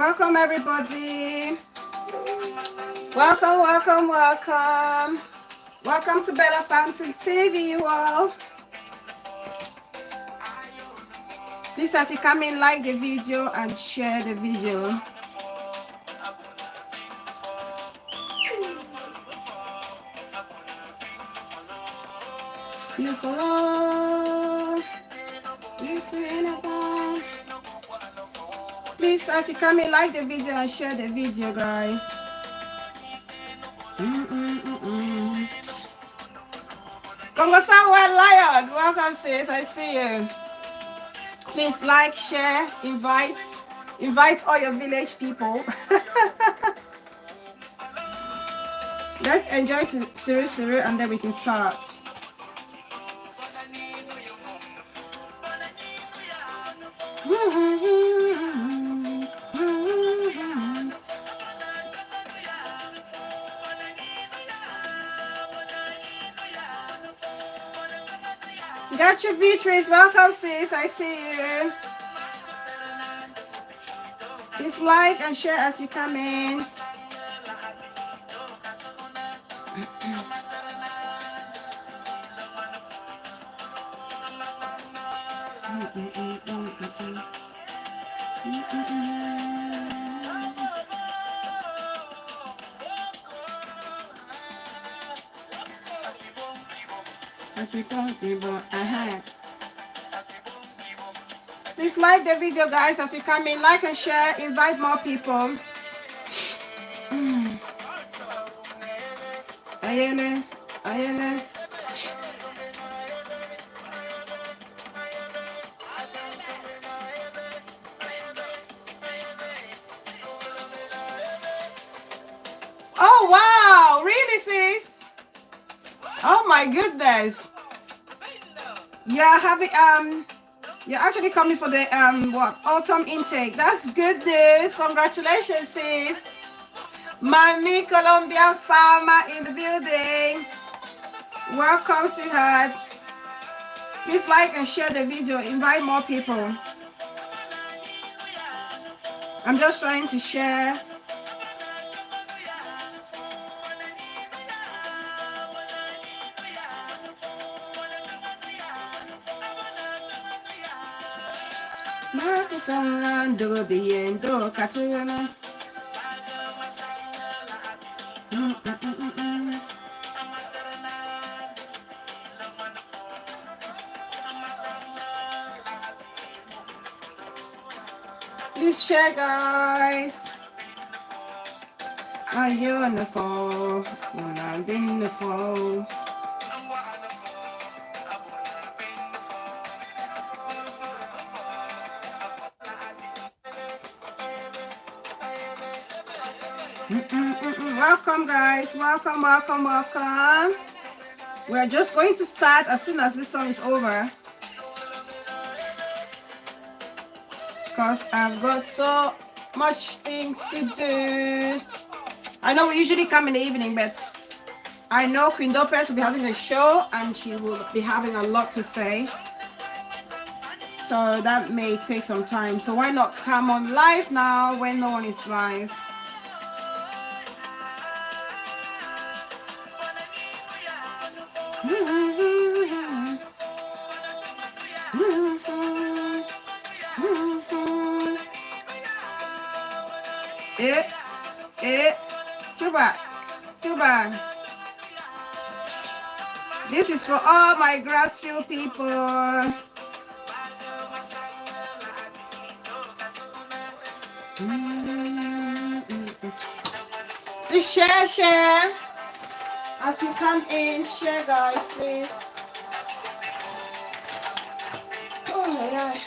Welcome, everybody. Welcome, welcome, welcome. Welcome to Bella Fountain TV, you all. Please, as you come in, like the video and share the video. Please, as you come in, like the video and share the video, guys. Congo Samuel Lion, welcome, sis. I see you. Please like, share, invite all your village people. Let's enjoy Siri and then we can start. Got you, Beatrice. Welcome, sis. I see you. Please like and share as you come in. Please like the video, guys, as you come in. Like and share. Invite more people. Ayele, ayele. Oh wow, really, sis? Oh my goodness. You're actually coming for the autumn intake. That's good news. Congratulations, sis. Mami Colombian farmer in the building. Welcome, sweetheart. Please like and share the video. Invite more people. I'm just trying to share. Please share, guys. Are you on the phone? When I'm in the phone. Welcome, guys. Welcome, welcome, welcome. We're just going to start as soon as this song is over, because I've got so much things to do. I know we usually come in the evening, but I know Queen Lopez will be having a show and she will be having a lot to say. So that may take some time. So why not come on live now when no one is live? Tuba. This is for all my Grassfield people. Please share. As you come in, share, guys, please. Oh my God.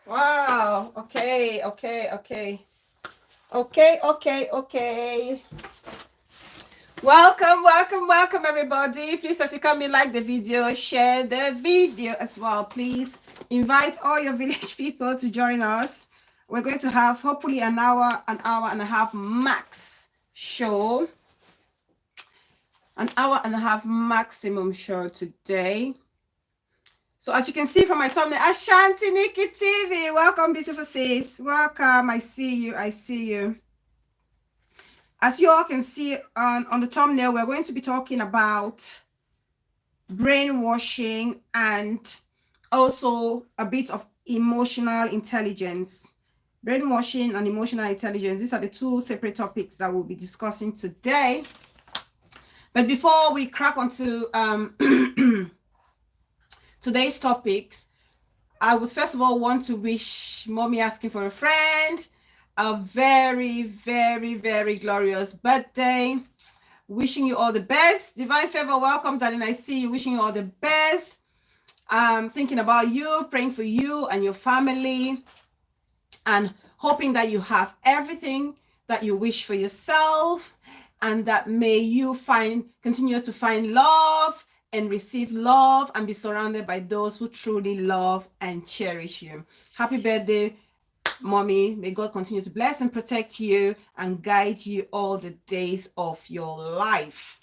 Wow. Okay. Welcome, everybody. Please, as you come in, like the video, share the video as well. Please invite all your village people to join us. We're going to have hopefully an hour and a half max show. An hour and a half maximum show today. So as you can see from my thumbnail, Ashanti Nikki TV. Welcome, beautiful sis. Welcome. I see you. I see you. As you all can see on the thumbnail, we're going to be talking about brainwashing and also a bit of emotional intelligence. Brainwashing and emotional intelligence. These are the two separate topics that we'll be discussing today. But before we crack onto today's topics, I would first of all want to wish Mommy Asking for a Friend a very, very, very glorious birthday. Wishing you all the best. Divine favor, welcome, darling. I see you. Wishing you all the best. Thinking about you, praying for you and your family, and hoping that you have everything that you wish for yourself, and that may you continue to find love and receive love and be surrounded by those who truly love and cherish you. Happy birthday, Mommy. May God continue to bless and protect you and guide you all the days of your life.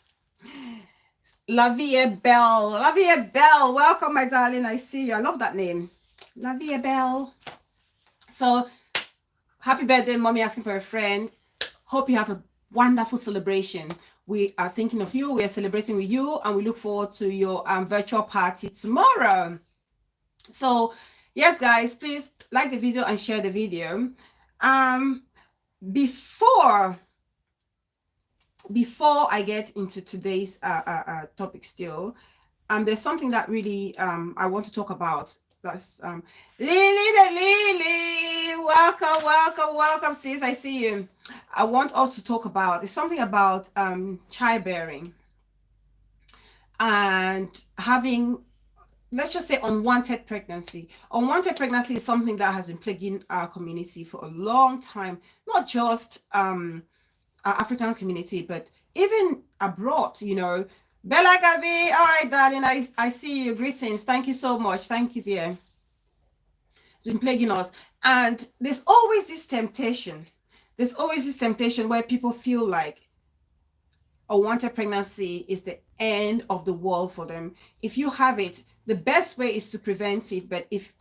La Vie Belle. La Vie Belle. Welcome, my darling. I see you. I love that name. La Vie Belle. So, happy birthday, Mommy Asking for a Friend. Hope you have a wonderful celebration. We are thinking of you. We are celebrating with you, and we look forward to your virtual party tomorrow. So, yes, guys, please like the video and share the video. Before I get into today's topic still, there's something that really I want to talk about. That's Lily, welcome, sis. I see you. I want us to talk about, it's something about childbearing and having, let's just say, unwanted pregnancy. Unwanted pregnancy is something that has been plaguing our community for a long time, not just our African community, but even abroad, you know. Bella Gabi, all right, darling, I see you. Greetings. Thank you so much. Thank you, dear. It's been plaguing us. And there's always this temptation. There's always this temptation where people feel like unwanted pregnancy is the end of the world for them. If you have it, the best way is to prevent it. But if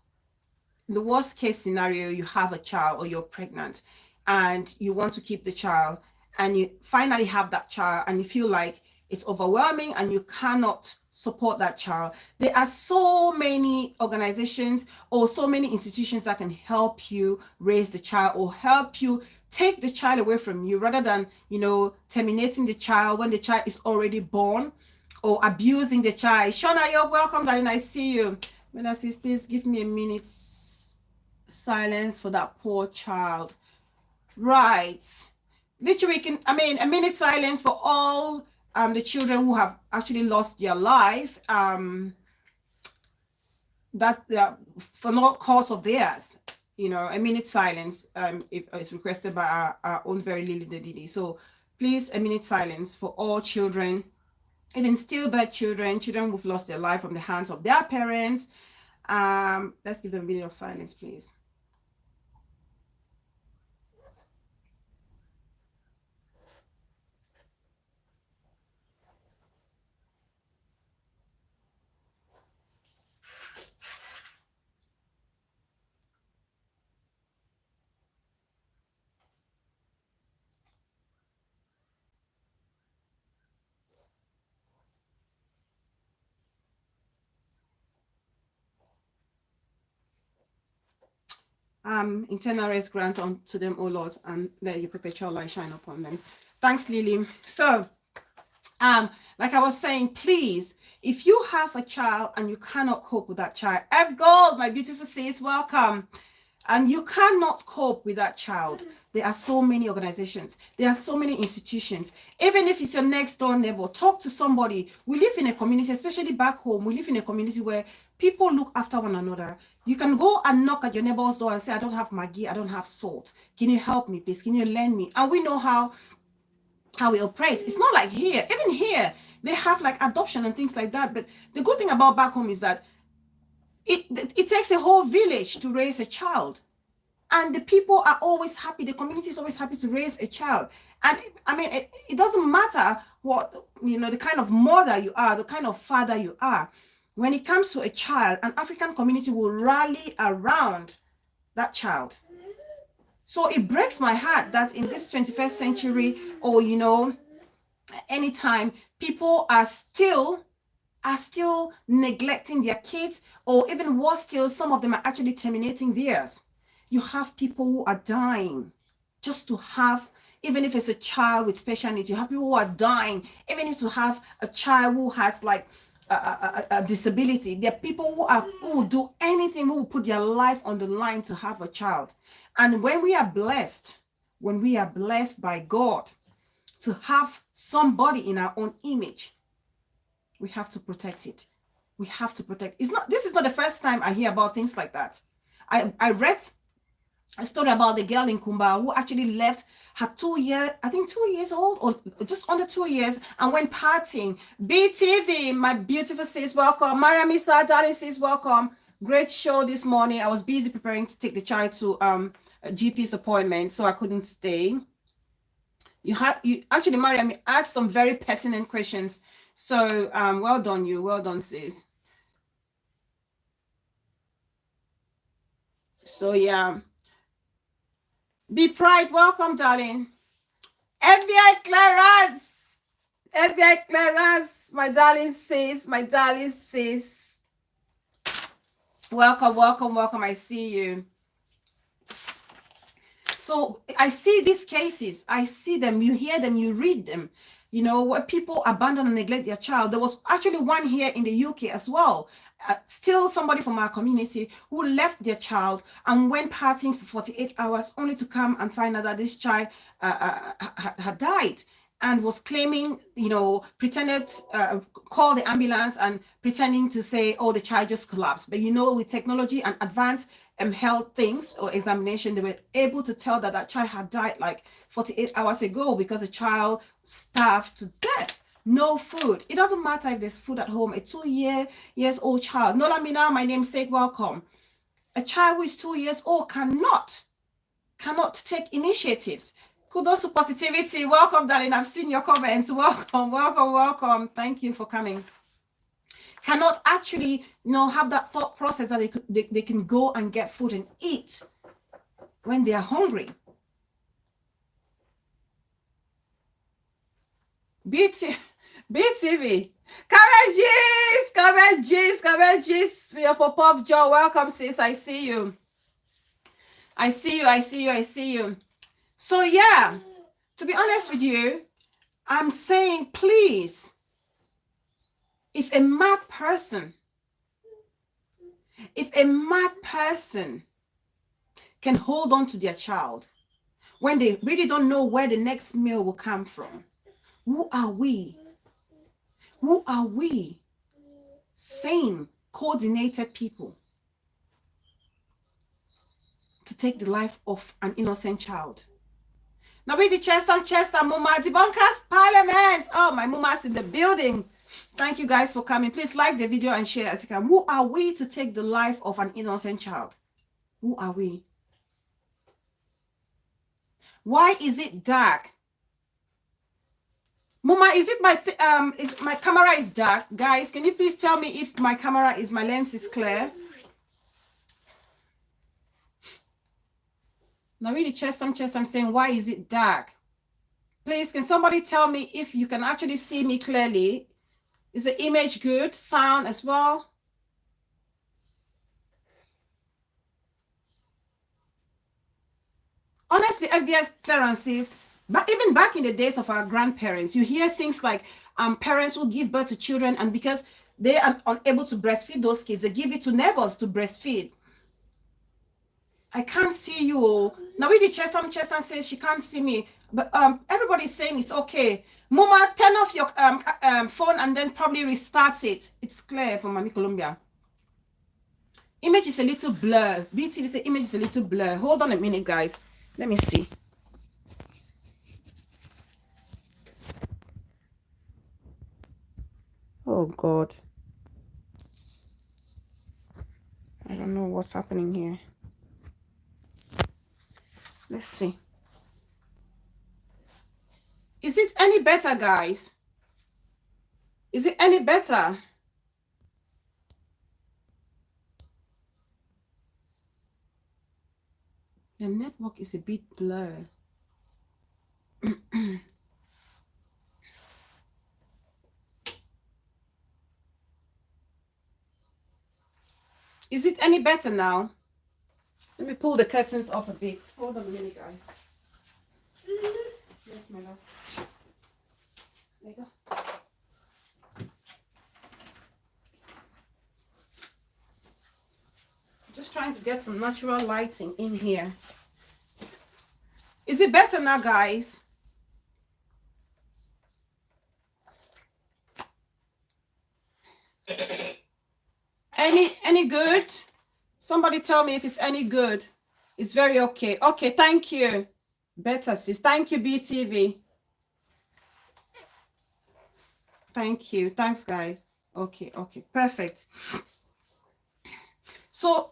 in the worst case scenario, you have a child or you're pregnant and you want to keep the child and you finally have that child and you feel like it's overwhelming and you cannot support that child, there are so many organizations or so many institutions that can help you raise the child or help you take the child away from you, rather than, you know, terminating the child when the child is already born or abusing the child. Shona, you're welcome, darling. I see you. When I say, please give me a minute's silence for that poor child. Right. Literally, a minute silence for all the children who have actually lost their life, that for no cause of theirs. You know, a minute silence if it's requested by our own very Lily the Didi. So please, a minute silence for all children, even stillbirth children, children who've lost their life from the hands of their parents. Let's give them a minute of silence, please. Internal rest grant unto them, O Lord, and let your perpetual light shine upon them. Thanks, Lily. So, like I was saying, please, if you have a child and you cannot cope with that child, F Gold, my beautiful sis, welcome. And you cannot cope with that child, there are so many organizations, there are so many institutions. Even if it's your next door neighbor, talk to somebody. We live in a community, especially back home, we live in a community where people look after one another. You can go and knock at your neighbor's door and say, I don't have Maggi, I don't have salt. Can you help me, please? Can you lend me? And we know how we operate. It's not like here. Even here, they have like adoption and things like that. But the good thing about back home is that it takes a whole village to raise a child. And the people are always happy. The community is always happy to raise a child. And I mean, it doesn't matter what, the kind of mother you are, the kind of father you are. When it comes to a child, an African community will rally around that child. So it breaks my heart that in this 21st century, or, anytime, people are still neglecting their kids, or even worse still, some of them are actually terminating theirs. You have people who are dying just to have, even if it's a child with special needs, you have people who are dying, even if to have a child who has like a disability. There are people who will do anything, who will put their life on the line to have a child. And when we are blessed by God to have somebody in our own image, we have to protect it. We have to protect. This is not the first time I hear about things like that. I read a story about the girl in Kumba who actually left her 2 years old, or just under 2 years, and went partying. BTV, my beautiful sis, welcome. Mariam Issa, darling sis, welcome. Great show this morning. I was busy preparing to take the child to a GP's appointment, so I couldn't stay. You actually, Mariam, asked some very pertinent questions. So well done, sis. So yeah. Be Pride, welcome, darling. FBI Clarence, my darling sis, welcome, I see you. So I see these cases, I see them, you hear them, you read them, where people abandon and neglect their child. There was actually one here in the UK as well. Still somebody from our community who left their child and went partying for 48 hours only to come and find out that this child had died, and was claiming, pretended, call the ambulance and pretending to say, oh, the child just collapsed. But with technology and advanced health things or examination, they were able to tell that child had died like 48 hours ago because the child starved to death. No food. It doesn't matter if there's food at home. A 2 years old child. Nola Mina, my namesake, welcome. A child who is 2 years old cannot take initiatives. Kudos to positivity. Welcome, darling. I've seen your comments. Welcome. Thank you for coming. Cannot actually, have that thought process that they can go and get food and eat when they are hungry. BTV. Kabejis. Your pop-up Joe. Welcome, sis. I see you. So yeah, to be honest with you, I'm saying, please, if a mad person can hold on to their child when they really don't know where the next meal will come from, who are we? Sane, coordinated people to take the life of an innocent child? Now with the Chester, Muma, Debunkers Parliament. Oh, my Muma's in the building. Thank you guys for coming. Please like the video and share as you can. Who are we to take the life of an innocent child? Who are we? Why is it dark? Muma, is it my camera is dark? Guys, can you please tell me if my lens is clear? Now really chest, I'm saying, why is it dark? Please, can somebody tell me if you can actually see me clearly? Is the image good? Sound as well? Honestly, FBI clearances, but even back in the days of our grandparents, you hear things like parents will give birth to children, and because they are unable to breastfeed those kids, they give it to neighbors to breastfeed. I can't see you. Now with the Chesam says she can't see me, but everybody's saying it's okay. Mama, turn off your phone and then probably restart it. It's clear for Mami Colombia. Image is a little blur. BTV say image is a little blur. Hold on a minute, guys. Let me see. Oh God. I don't know what's happening here. Let's see. Is it any better, guys? Is it any better? The network is a bit blurred. Is it any better now? Let me pull the curtains up a bit. Hold on a minute, guys. Yes, my love. There you go. Just trying to get some natural lighting in here. Is it better now, guys? Any good? Somebody tell me if it's any good. It's very okay. Okay, thank you. Better, sis. Thank you, BTV. Thank you. Thanks, guys. Okay, perfect. So,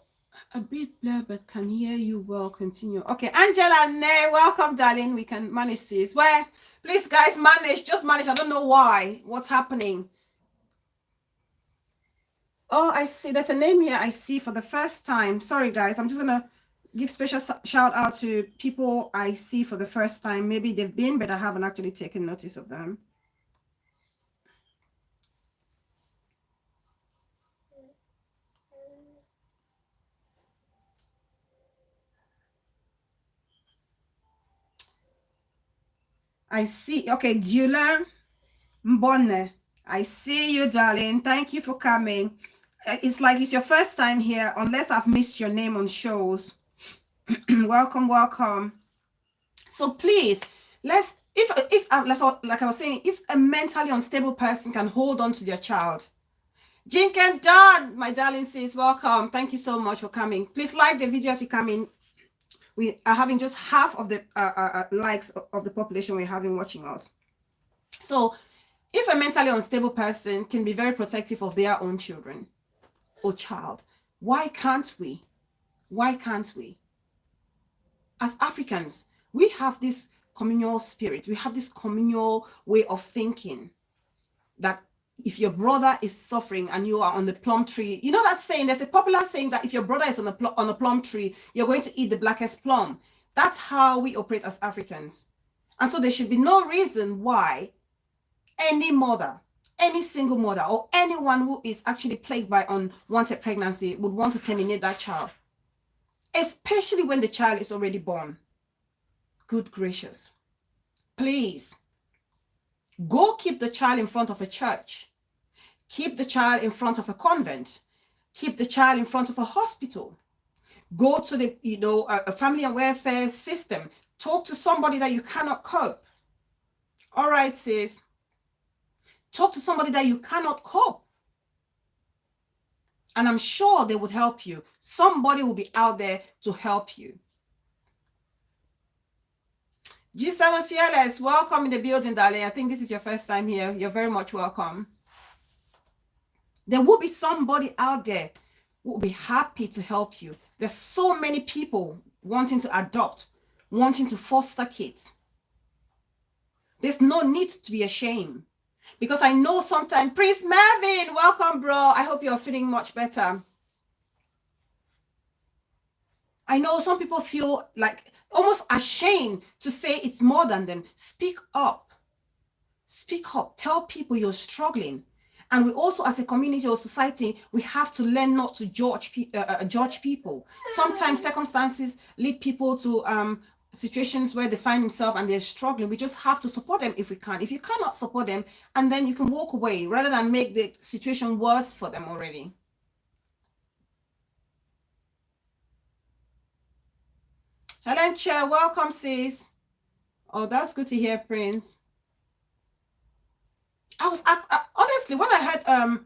a bit blurred, but can hear you well. Continue. Okay, Angela, Nay, welcome, darling. We can manage this. Where, please, guys, just manage. I don't know why. What's happening? Oh, I see. There's a name here I see for the first time. Sorry, guys. I'm just going to give special shout out to people I see for the first time. Maybe they've been, but I haven't actually taken notice of them. I see. Okay, Jula Mbonne. I see you, darling. Thank you for coming. It's like it's your first time here, unless I've missed your name on shows. Welcome, welcome. So please, if like I was saying, if a mentally unstable person can hold on to their child. Jink and Don, my darling sis, welcome. Thank you so much for coming. Please like the video as you come in. We are having just half of the likes of the population we're having watching us. So if a mentally unstable person can be very protective of their own children or child, why can't we? Why can't we? As Africans, we have this communal spirit. We have this communal way of thinking that if your brother is suffering and you are on the plum tree, you know that saying, there's a popular saying that if your brother is on a plum tree, you're going to eat the blackest plum. That's how we operate as Africans. And so there should be no reason why any mother, any single mother, or anyone who is actually plagued by unwanted pregnancy would want to terminate that child, especially when the child is already born. Good gracious. Please, go keep the child in front of a church. Keep the child in front of a convent. Keep the child in front of a hospital. Go to the, a family and welfare system. Talk to somebody that you cannot cope. All right, sis. Talk to somebody that you cannot cope. And I'm sure they would help you. Somebody will be out there to help you. G7 Fearless, welcome in the building, darling. I think this is your first time here. You're very much welcome. There will be somebody out there who will be happy to help you. There's so many people wanting to adopt, wanting to foster kids. There's no need to be ashamed. Because I know sometimes, Prince Mervin, welcome, bro. I hope you're feeling much better. I know some people feel like almost ashamed to say it's more than them. Speak up. Speak up. Tell people you're struggling. And we also, as a community or society, we have to learn not to judge people. Sometimes circumstances lead people to situations where they find themselves and they're struggling. We just have to support them if we can. If you cannot support them, and then you can walk away rather than make the situation worse for them already. Helen Chair, welcome, sis. Oh, that's good to hear, Prince. I honestly, when I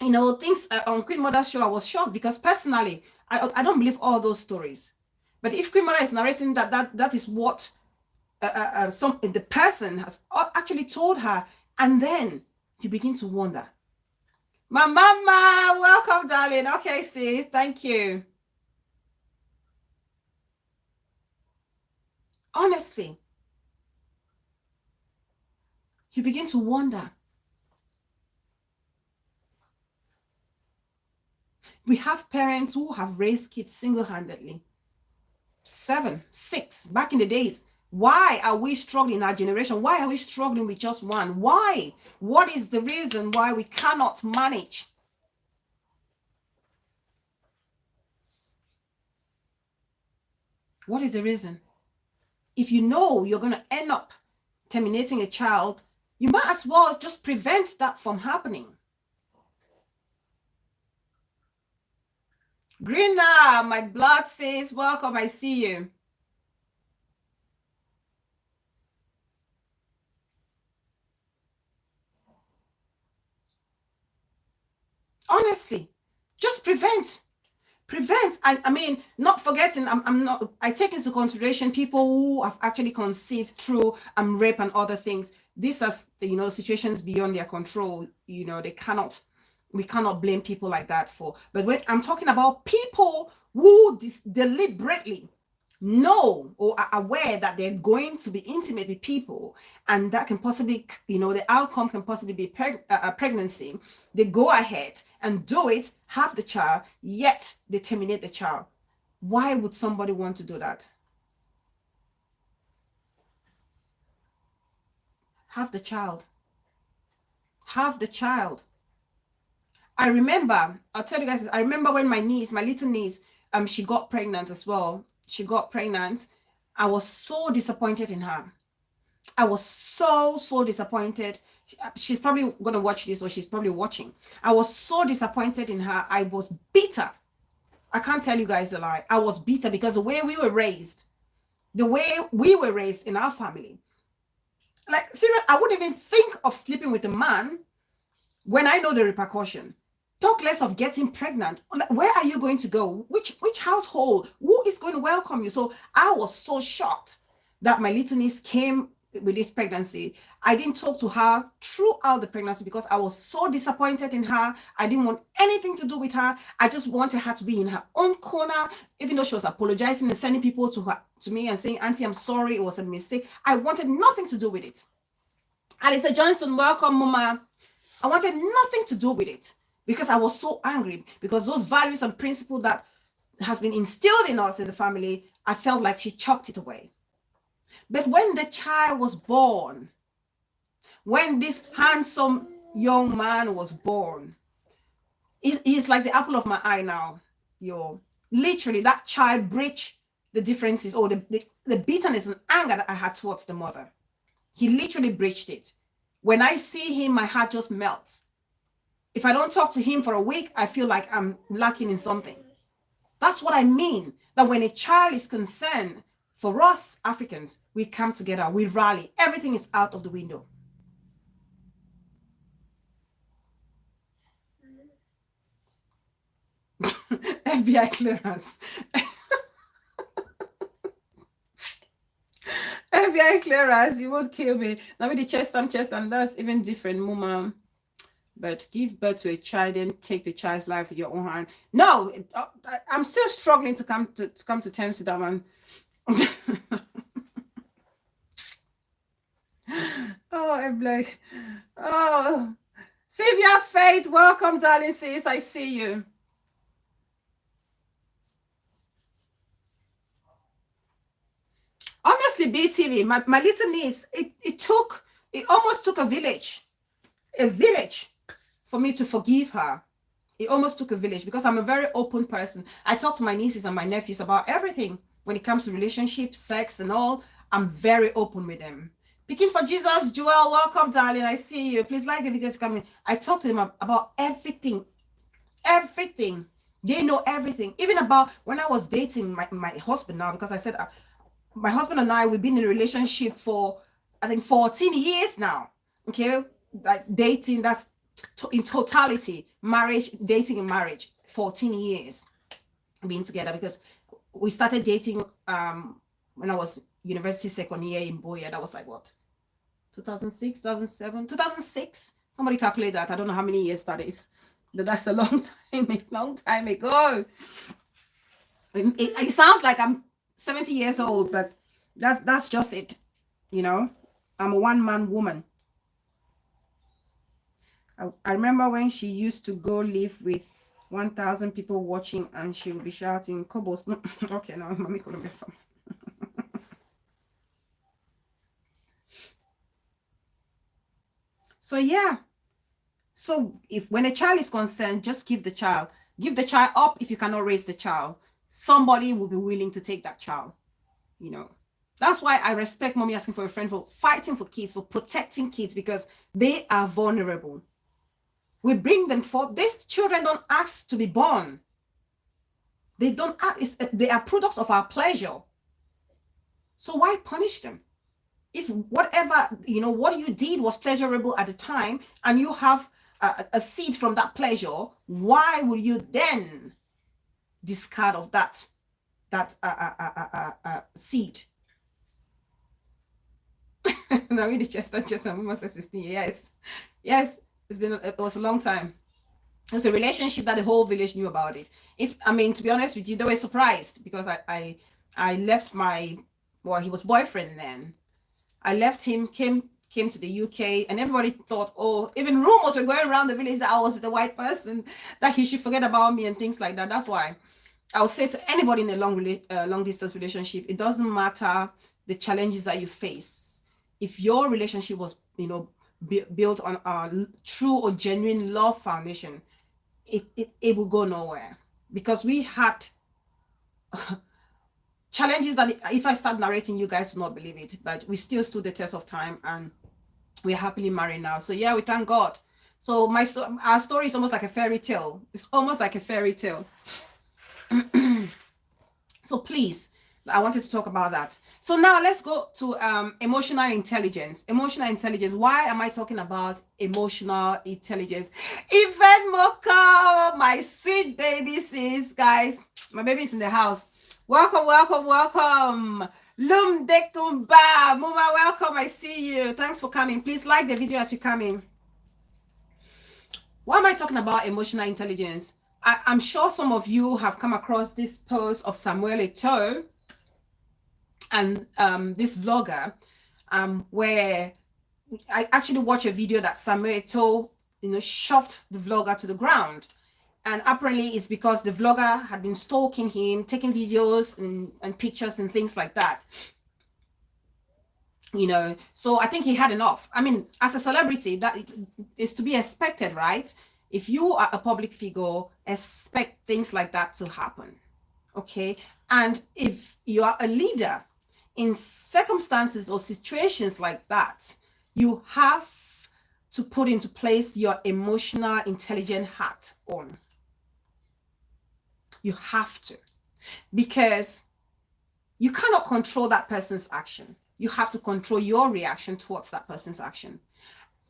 heard things on Queen Mother's show, I was shocked because personally, I don't believe all those stories. But if Queen Mother is narrating that is what the person has actually told her, and then you begin to wonder. My mama, welcome, darling. Okay, sis, thank you. Honestly, you begin to wonder. We have parents who have raised kids single-handedly. 7, 6, back in the days. Why are we struggling in our generation? Why are we struggling with just one? Why? What is the reason why we cannot manage? What is the reason? If you know you're going to end up terminating a child, you might as well just prevent that from happening. Greener, my blood says, welcome, I see you. Honestly, just prevent. I mean, not forgetting, I take into consideration people who have actually conceived through rape and other things. These are, situations beyond their control. We cannot blame people like that for. But when I'm talking about people who deliberately know or are aware that they're going to be intimate with people, and that can possibly, the outcome can possibly be a pregnancy, they go ahead and do it, have the child, yet they terminate the child. Why would somebody want to do that? Have the child. Have the child. I remember, I'll tell you guys, I remember when my little niece, she got pregnant as well. She got pregnant. I was so disappointed in her. I was so disappointed. She's probably going to watch this, or she's probably watching. I was so disappointed in her. I was bitter. I can't tell you guys a lie. I was bitter because the way we were raised in our family, like, seriously, I wouldn't even think of sleeping with a man when I know the repercussion. Talk less of getting pregnant. Where are you going to go? Which household? Who is going to welcome you? So I was so shocked that my little niece came with this pregnancy. I didn't talk to her throughout the pregnancy because I was so disappointed in her. I didn't want anything to do with her. I just wanted her to be in her own corner, even though she was apologizing and sending people to me and saying, Auntie, I'm sorry, it was a mistake. I wanted nothing to do with it. Alisa Johnson, welcome, Mama. I wanted nothing to do with it because I was so angry, because those values and principles that has been instilled in us in the family, I felt like she chucked it away. But when the child was born, when this handsome young man was born, he's like the apple of my eye now. Literally, that child breached the differences or the bitterness and anger that I had towards the mother. He literally breached it. When I see him, my heart just melts. If I don't talk to him for a week, I feel like I'm lacking in something. That's what I mean. That when a child is concerned, for us Africans, we come together, we rally. Everything is out of the window. FBI clearance. FBI clearance, you won't kill me. Now with the chest and that's even different, Mama. But give birth to a child and take the child's life with your own hand. No, I'm still struggling to come to terms with that one. Oh, I'm like, oh, Sylvia Faith, welcome, darling sis. I see you. Honestly, BTV, my little niece, it almost took a village for me to forgive her. It almost took a village because I'm a very open person. I talk to my nieces and my nephews about everything when it comes to relationships, sex, and all. I'm very open with them. Picking for Jesus, Joel, welcome, darling. I see you. Please like the videos coming. I talk to them about everything. Everything. They know everything. Even about when I was dating my husband now, because I said my husband and I, we've been in a relationship for, I think, 14 years now. Okay, like dating, that's in totality, marriage, dating and marriage, 14 years being together, because we started dating when I was university second year in Boya. That was like what, 2006, 2007, 2006. Somebody calculate that. I don't know how many years that is. But that's a long time ago. It sounds like I'm 70 years old, but That's just it. You know, I'm a one-man woman. I remember when she used to go live with 1,000 people watching and she would be shouting, Kobos. No, okay, no, Mommy Columbia Farmer. So yeah. So if when a child is concerned, just give the child up. If you cannot raise the child, somebody will be willing to take that child. You know, that's why I respect mommy asking for a friend, for fighting for kids, for protecting kids, because they are vulnerable. We bring them forth. These children don't ask to be born. They don't ask. They are products of our pleasure. So why punish them? If whatever, what you did was pleasurable at the time, and you have a seed from that pleasure, why will you then discard of that seed? Now really just almost 16 years. Yes, it was a long time. It was a relationship that the whole village knew about it. To be honest with you, they were surprised because I left my, well, he was boyfriend then. I left him, came to the UK, and everybody thought, oh, even rumors were going around the village that I was the white person, that he should forget about me and things like that. That's why I would say to anybody in a long distance relationship, it doesn't matter the challenges that you face. If your relationship was, built on a true or genuine love foundation, it will go nowhere. Because we had challenges that if I start narrating, you guys will not believe it, but we still stood the test of time, and we're happily married now. So yeah, we thank God. So our story is almost like a fairy tale. It's almost like a fairy tale. So please, I wanted to talk about that. So now let's go to emotional intelligence. Emotional intelligence. Why am I talking about emotional intelligence? Yvette Mocha, my sweet baby sis, guys. My baby's in the house. Welcome, welcome, welcome. Lum Dekumba, Muma, welcome. I see you. Thanks for coming. Please like the video as you come in. Why am I talking about emotional intelligence? I'm sure some of you have come across this post of Samuel Eto'o and this vlogger, where I actually watched a video that Samuel Eto'o, shoved the vlogger to the ground. And apparently it's because the vlogger had been stalking him, taking videos and pictures and things like that. So I think he had enough. As a celebrity, that is to be expected, right? If you are a public figure, expect things like that to happen. Okay. And if you are a leader in circumstances or situations like that, you have to put into place your emotional intelligent hat on. You have to, because you cannot control that person's action. You have to control your reaction towards that person's action.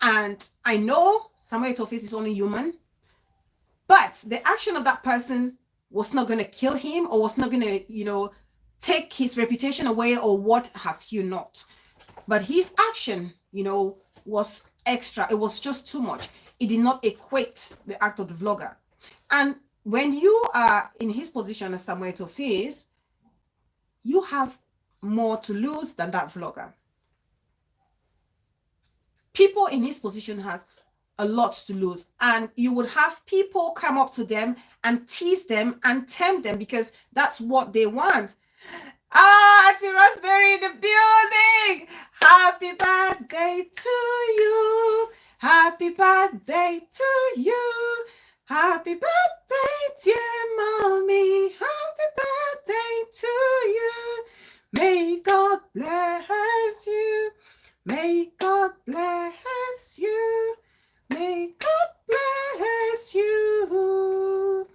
And I know Samuel Eto'o is only human, but the action of that person was not going to kill him, or was not going to, take his reputation away, or what have you not. But his action, was extra. It was just too much. It did not equate the act of the vlogger. And when you are in his position as Samuel Eto'o is, you have more to lose than that vlogger. People in his position has a lot to lose, and you would have people come up to them and tease them and tempt them, because that's what they want. Auntie Rosemary in the building. Happy birthday to you. Happy birthday to you. Happy birthday, dear mommy. Happy birthday to you. May God bless you. May God bless you. May God bless you.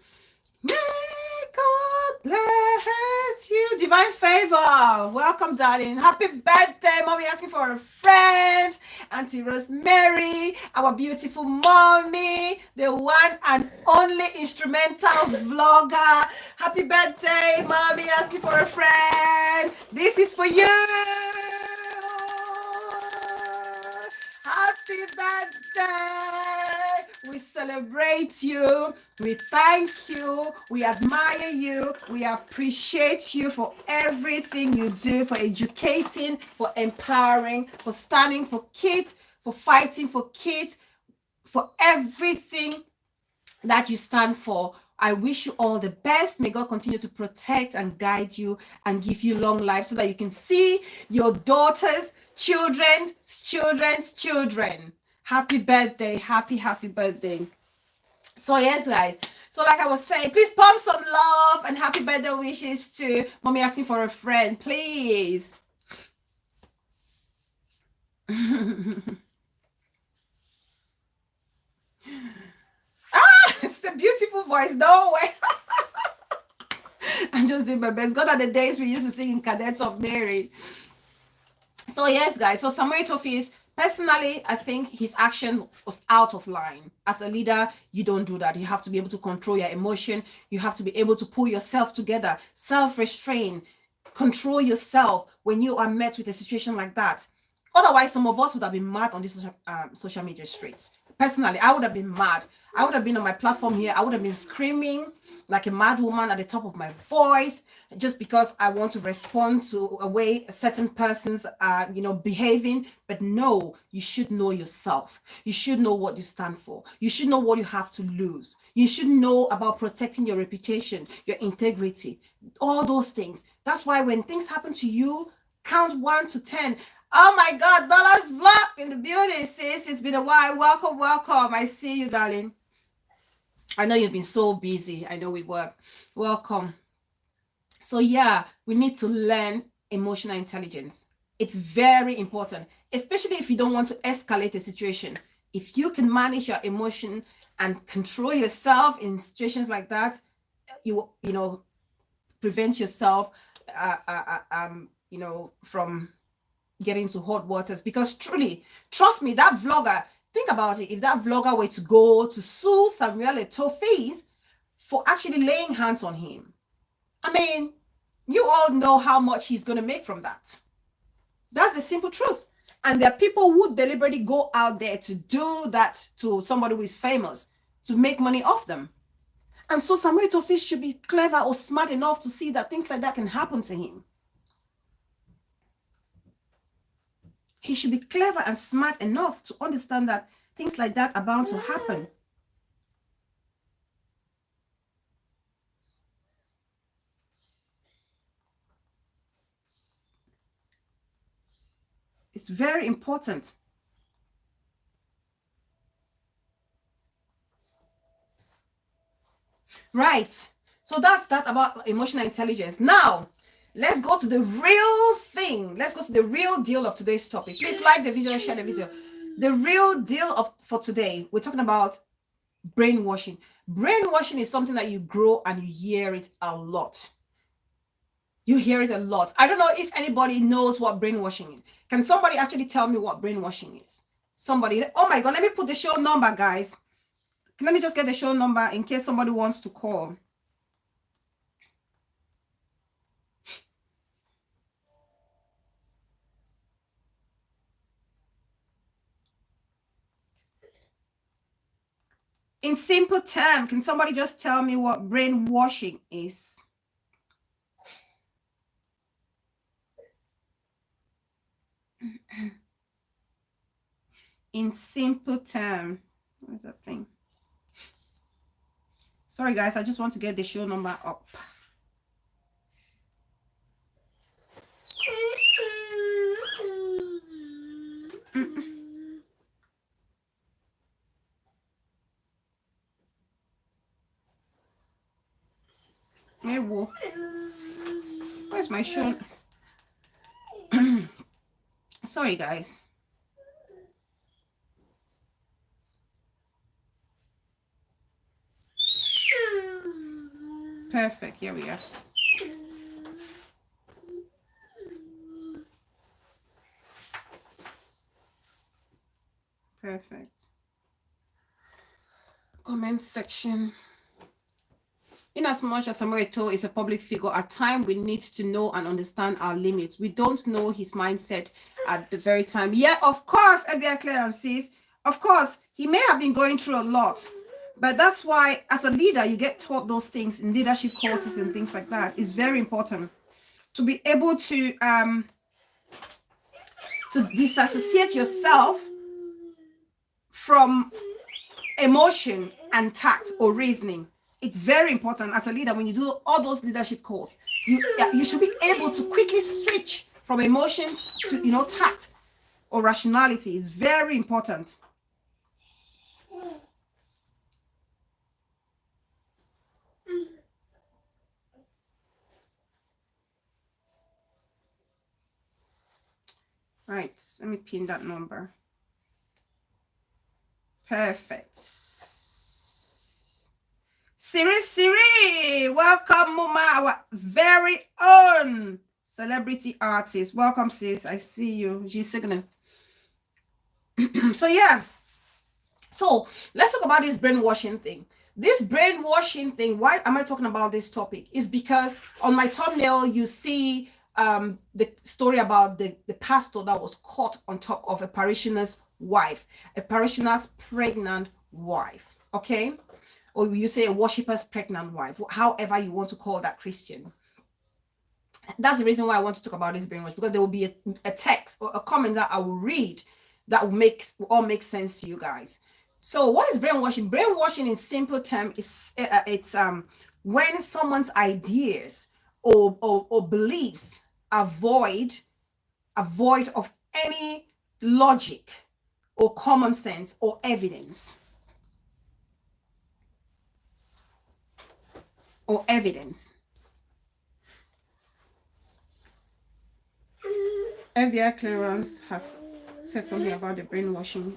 May God bless you. Divine favor. Welcome, darling. Happy birthday. Mommy asking for a friend. Auntie Rosemary, our beautiful mommy, the one and only instrumental vlogger. Happy birthday, mommy asking for a friend. This is for you. Happy birthday. We celebrate celebrate you. We thank you. We admire you. We appreciate you for everything you do, for educating, for empowering, for standing for kids, for fighting for kids, for everything that you stand for. I wish you all the best. May God continue to protect and guide you and give you long life so that you can see your daughters, children's children. Happy birthday. Happy birthday. So yes, guys. So like I was saying, please pump some love and happy birthday wishes to Mommy asking for a friend, please. It's a beautiful voice. No way. I'm just doing my best. God, are the days we used to sing in Cadets of Mary. So yes, guys. So Samuel Eto'o, personally, I think his action was out of line. As a leader, you don't do that. You have to be able to control your emotion. You have to be able to pull yourself together, self-restrain, control yourself when you are met with a situation like that. Otherwise, some of us would have been mad on this social media streets. Personally, I would have been mad. I would have been on my platform here. I would have been screaming like a mad woman at the top of my voice just because I want to respond to a way certain persons are, behaving. But no, you should know yourself. You should know what you stand for. You should know what you have to lose. You should know about protecting your reputation, your integrity, all those things. That's why when things happen to you, count 1 to 10. Oh my God, Dollars Vlog in the building, sis. It's been a while. Welcome. I see you, darling. I know you've been so busy. I know we work. Welcome. So yeah, we need to learn emotional intelligence. It's very important, especially if you don't want to escalate a situation. If you can manage your emotion and control yourself in situations like that, you prevent yourself, from getting into hot waters. Because truly, trust me, that vlogger, think about it, if that vlogger were to go to sue Samuel Eto'o for actually laying hands on him, I mean, you all know how much he's going to make from that. That's the simple truth. And there are people who deliberately go out there to do that to somebody who is famous to make money off them. And so Samuel Eto'o should be clever or smart enough to see that things like that can happen to him. He should be clever and smart enough to understand that things like that are bound to happen. It's very important. Right. So that's that about emotional intelligence. Now, let's go to the real thing. Let's go to the real deal of today's topic. Please like the video and share the video. The real deal for today, we're talking about brainwashing. Brainwashing is something that you grow and you hear it a lot. You hear it a lot. I don't know if anybody knows what brainwashing is. Can somebody actually tell me what brainwashing is? Somebody. Oh my God, let me put the show number, guys. Let me just get the show number in case somebody wants to call. In simple terms, can somebody just tell me what brainwashing is? In simple terms, what's that thing? Sorry, guys, I just want to get the show number up. Where's my show? Sorry, guys. Perfect. Here we are. Perfect. Comment section. In as much as Samuel Eto'o is a public figure, at times we need to know and understand our limits. We don't know his mindset at the very time. Yeah, of course, FBI clearance says, of course, he may have been going through a lot. But that's why, as a leader, you get taught those things in leadership courses and things like that. It's very important to be able to disassociate yourself from emotion and tact or reasoning. It's very important as a leader. When you do all those leadership courses, you should be able to quickly switch from emotion to tact or rationality. Is very important. Right, let me pin that number. Perfect. Siri, welcome, Mama, our very own celebrity artist. Welcome, sis. I see you. She's signaling. So yeah. So let's talk about this brainwashing thing. This brainwashing thing, why am I talking about this topic? Is because on my thumbnail, you see the story about the pastor that was caught on top of a parishioner's wife, a parishioner's pregnant wife, okay? Or you say a worshiper's pregnant wife, however you want to call that Christian. That's the reason why I want to talk about this brainwash, because there will be a text or a comment that I will read that will make sense to you guys. So what is brainwashing? Brainwashing in simple terms is it's when someone's ideas or beliefs are void of any logic or common sense or evidence. FBI clearance has said something about the brainwashing.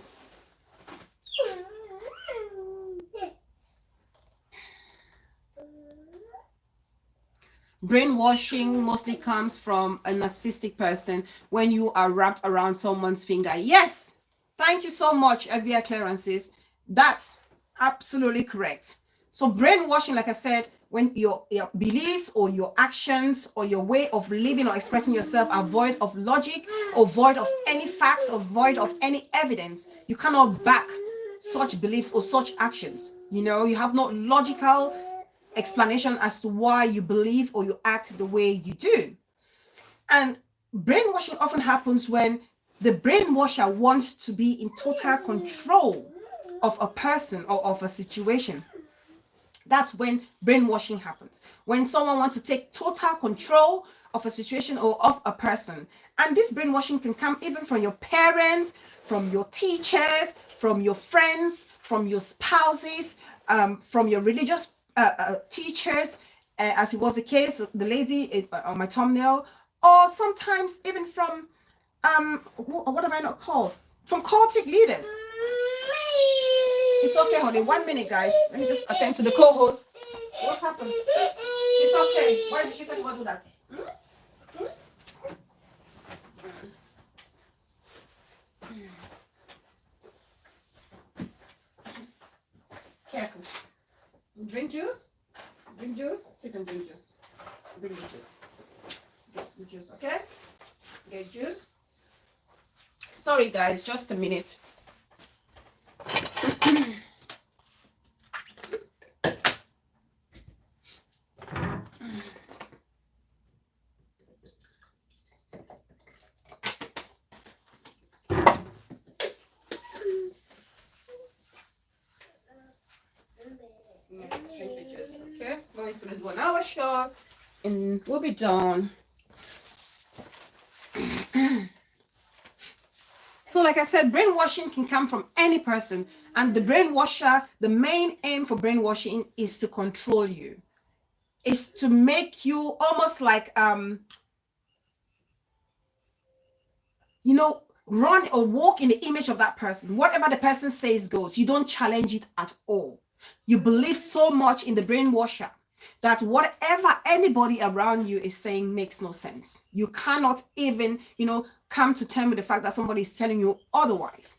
Brainwashing mostly comes from a narcissistic person when you are wrapped around someone's finger. Yes, thank you so much, FBI clearances. That's absolutely correct. So brainwashing, like I said, when your beliefs or your actions or your way of living or expressing yourself are void of logic or void of any facts or void of any evidence, you cannot back such beliefs or such actions. You have no logical explanation as to why you believe or you act the way you do. And brainwashing often happens when the brainwasher wants to be in total control of a person or of a situation. That's when brainwashing happens. When someone wants to take total control of a situation or of a person. And this brainwashing can come even from your parents, from your teachers, from your friends, from your spouses, from your religious teachers, as it was the case, the lady on my thumbnail, or sometimes even from, what have I not called? From cultic leaders. It's okay, honey. 1 minute, guys. Let me just attend to the co-host. What's happened? It's okay. Why did she first want to do that? Careful. Drink juice. Drink juice. Sit and drink juice. Drink the juice. Get the juice, okay? Get juice. Sorry, guys. Just a minute. Drink your juice, okay? Mommy's gonna do an hour show and we'll be done. So like I said, brainwashing can come from any person, and the brainwasher, the main aim for brainwashing is to control you, is to make you almost like run or walk in the image of that person. Whatever the person says goes. You don't challenge it at all. You believe so much in the brainwasher that whatever anybody around you is saying makes no sense. You cannot even, come to terms with the fact that somebody is telling you otherwise.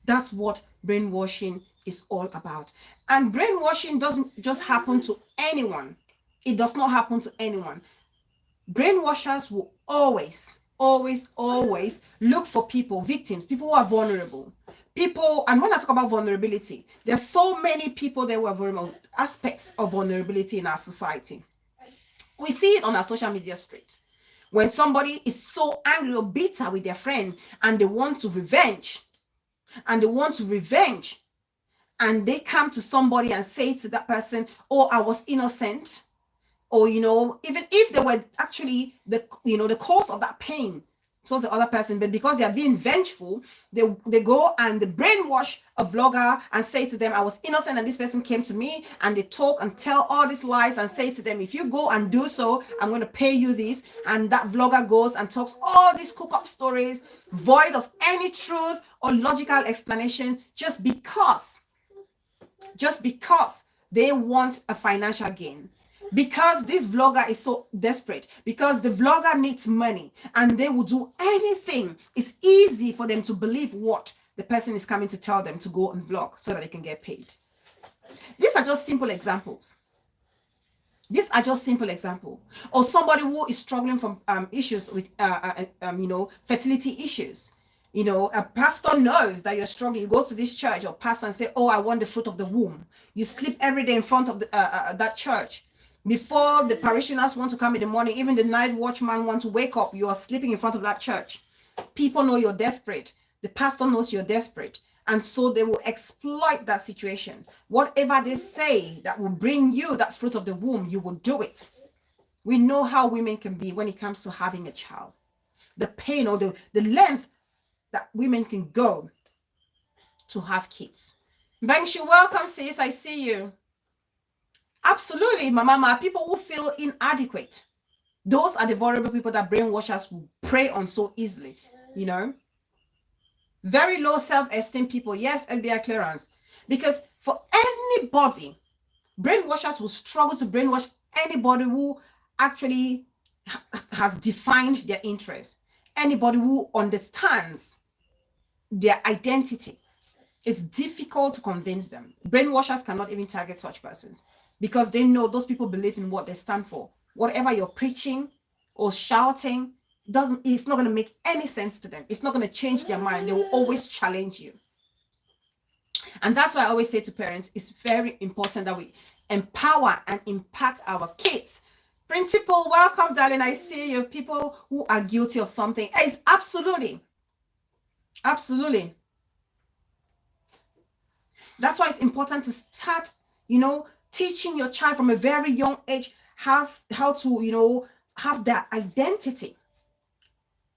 That's what brainwashing is all about. And brainwashing doesn't just happen to anyone. It does not happen to anyone. Brainwashers will always always look for people, victims, people who are vulnerable. People, and when I talk about vulnerability, there's so many people that were vulnerable, aspects of vulnerability in our society. We see it on our social media street. When somebody is so angry or bitter with their friend and they want to revenge, and they come to somebody and say to that person, oh, I was innocent, or even if they were actually the cause of that pain towards the other person, but because they are being vengeful, they go and they brainwash a vlogger and say to them, I was innocent and this person came to me, and they talk and tell all these lies and say to them, if you go and do so, I'm going to pay you this. And that vlogger goes and talks all these cook-up stories void of any truth or logical explanation, just because they want a financial gain. Because this vlogger is so desperate, because the vlogger needs money and they will do anything. It's easy for them to believe what the person is coming to tell them to go and vlog so that they can get paid. These are just simple examples. Or somebody who is struggling from issues with fertility issues. A pastor knows that you're struggling. You go to this church or pastor and say, oh, I want the fruit of the womb. You sleep every day in front of that church. Before the parishioners want to come in the morning, even the night watchman want to wake up, you are sleeping in front of that church. People know you're desperate. The pastor knows you're desperate. And so they will exploit that situation. Whatever they say that will bring you that fruit of the womb, you will do it. We know how women can be when it comes to having a child. The pain or the length that women can go to have kids. Bankshu, welcome, sis. I see you. Absolutely, Mama. People who feel inadequate. Those are the vulnerable people that brainwashers will prey on so easily. Very low self-esteem people. Yes, FBI clearance. Because for anybody, brainwashers will struggle to brainwash anybody who actually has defined their interest. Anybody who understands their identity. It's difficult to convince them. Brainwashers cannot even target such persons because they know those people believe in what they stand for. Whatever you're preaching or shouting, it's not going to make any sense to them. It's not going to change their mind. They will always challenge you. And that's why I always say to parents, it's very important that we empower and impact our kids. Principal, welcome, darling. I see you. People who are guilty of something. It's absolutely. That's why it's important to start, teaching your child from a very young age how to, have their identity.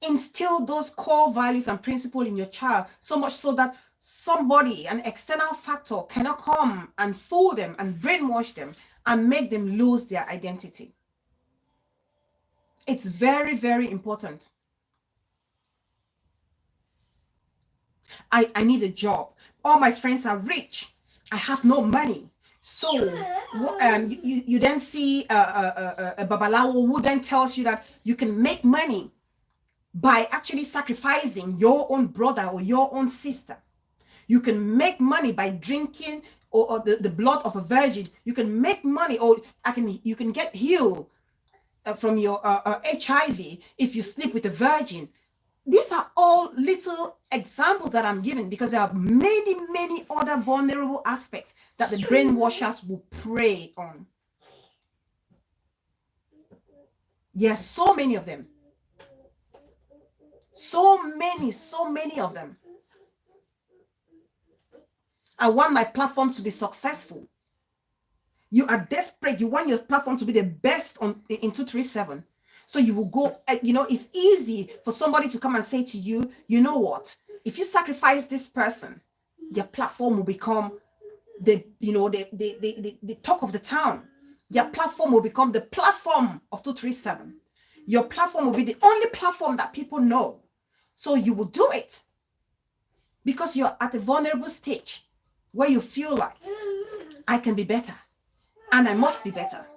Instill those core values and principles in your child, so much so that somebody, an external factor, cannot come and fool them and brainwash them and make them lose their identity. It's very, very important. I need a job. All my friends are rich. I have no money. So you then see a babalawo who then tells you that you can make money by actually sacrificing your own brother or your own sister. You can make money by drinking or the blood of a virgin. You can make money, or you can get healed from your HIV if you sleep with a virgin. These are all little examples that I'm giving because there are many, many other vulnerable aspects that the brainwashers will prey on. Yes, so many of them. So many of them. I want my platform to be successful. You are desperate. You want your platform to be the best in 237. So you will go, it's easy for somebody to come and say to you, you know what? If you sacrifice this person, your platform will become the talk of the town. Your platform will become the platform of 237. Your platform will be the only platform that people know. So you will do it because you're at a vulnerable stage where you feel like I can be better and I must be better.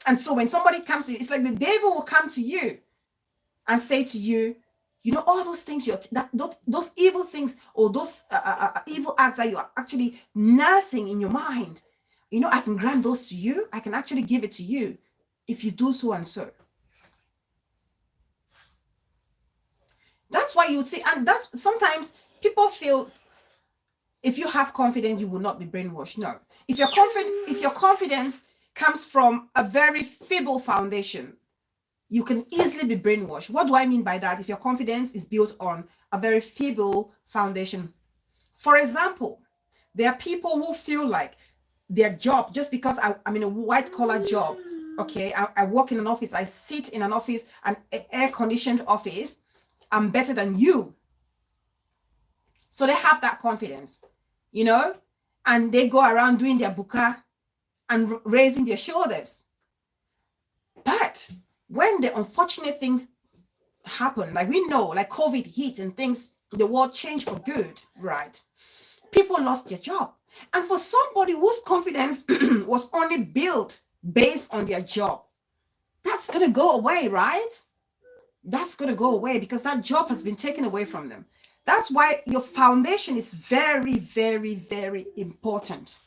And so when somebody comes to you, it's like the devil will come to you and say to you, all those things, those evil things or those evil acts that you are actually nursing in your mind, I can grant those to you. I can actually give it to you if you do so and so. why you see, and that's sometimes people feel if you have confidence, you will not be brainwashed. No. If your confidence comes from a very feeble foundation, you can easily be brainwashed. What do I mean by that? If your confidence is built on a very feeble foundation. For example, there are people who feel like their job, just because I'm in a white collar job, okay, I work in an office, I sit in an office, an air conditioned office, I'm better than you. So they have that confidence, you know, and they go around doing their buka and raising their shoulders. But when the unfortunate things happen, like we know, like COVID hit and things, the world changed for good, right? People lost their job. And for somebody whose confidence was only built based on their job, that's going to go away, right? That's going to go away because that job has been taken away from them. That's why your foundation is very, very, very important.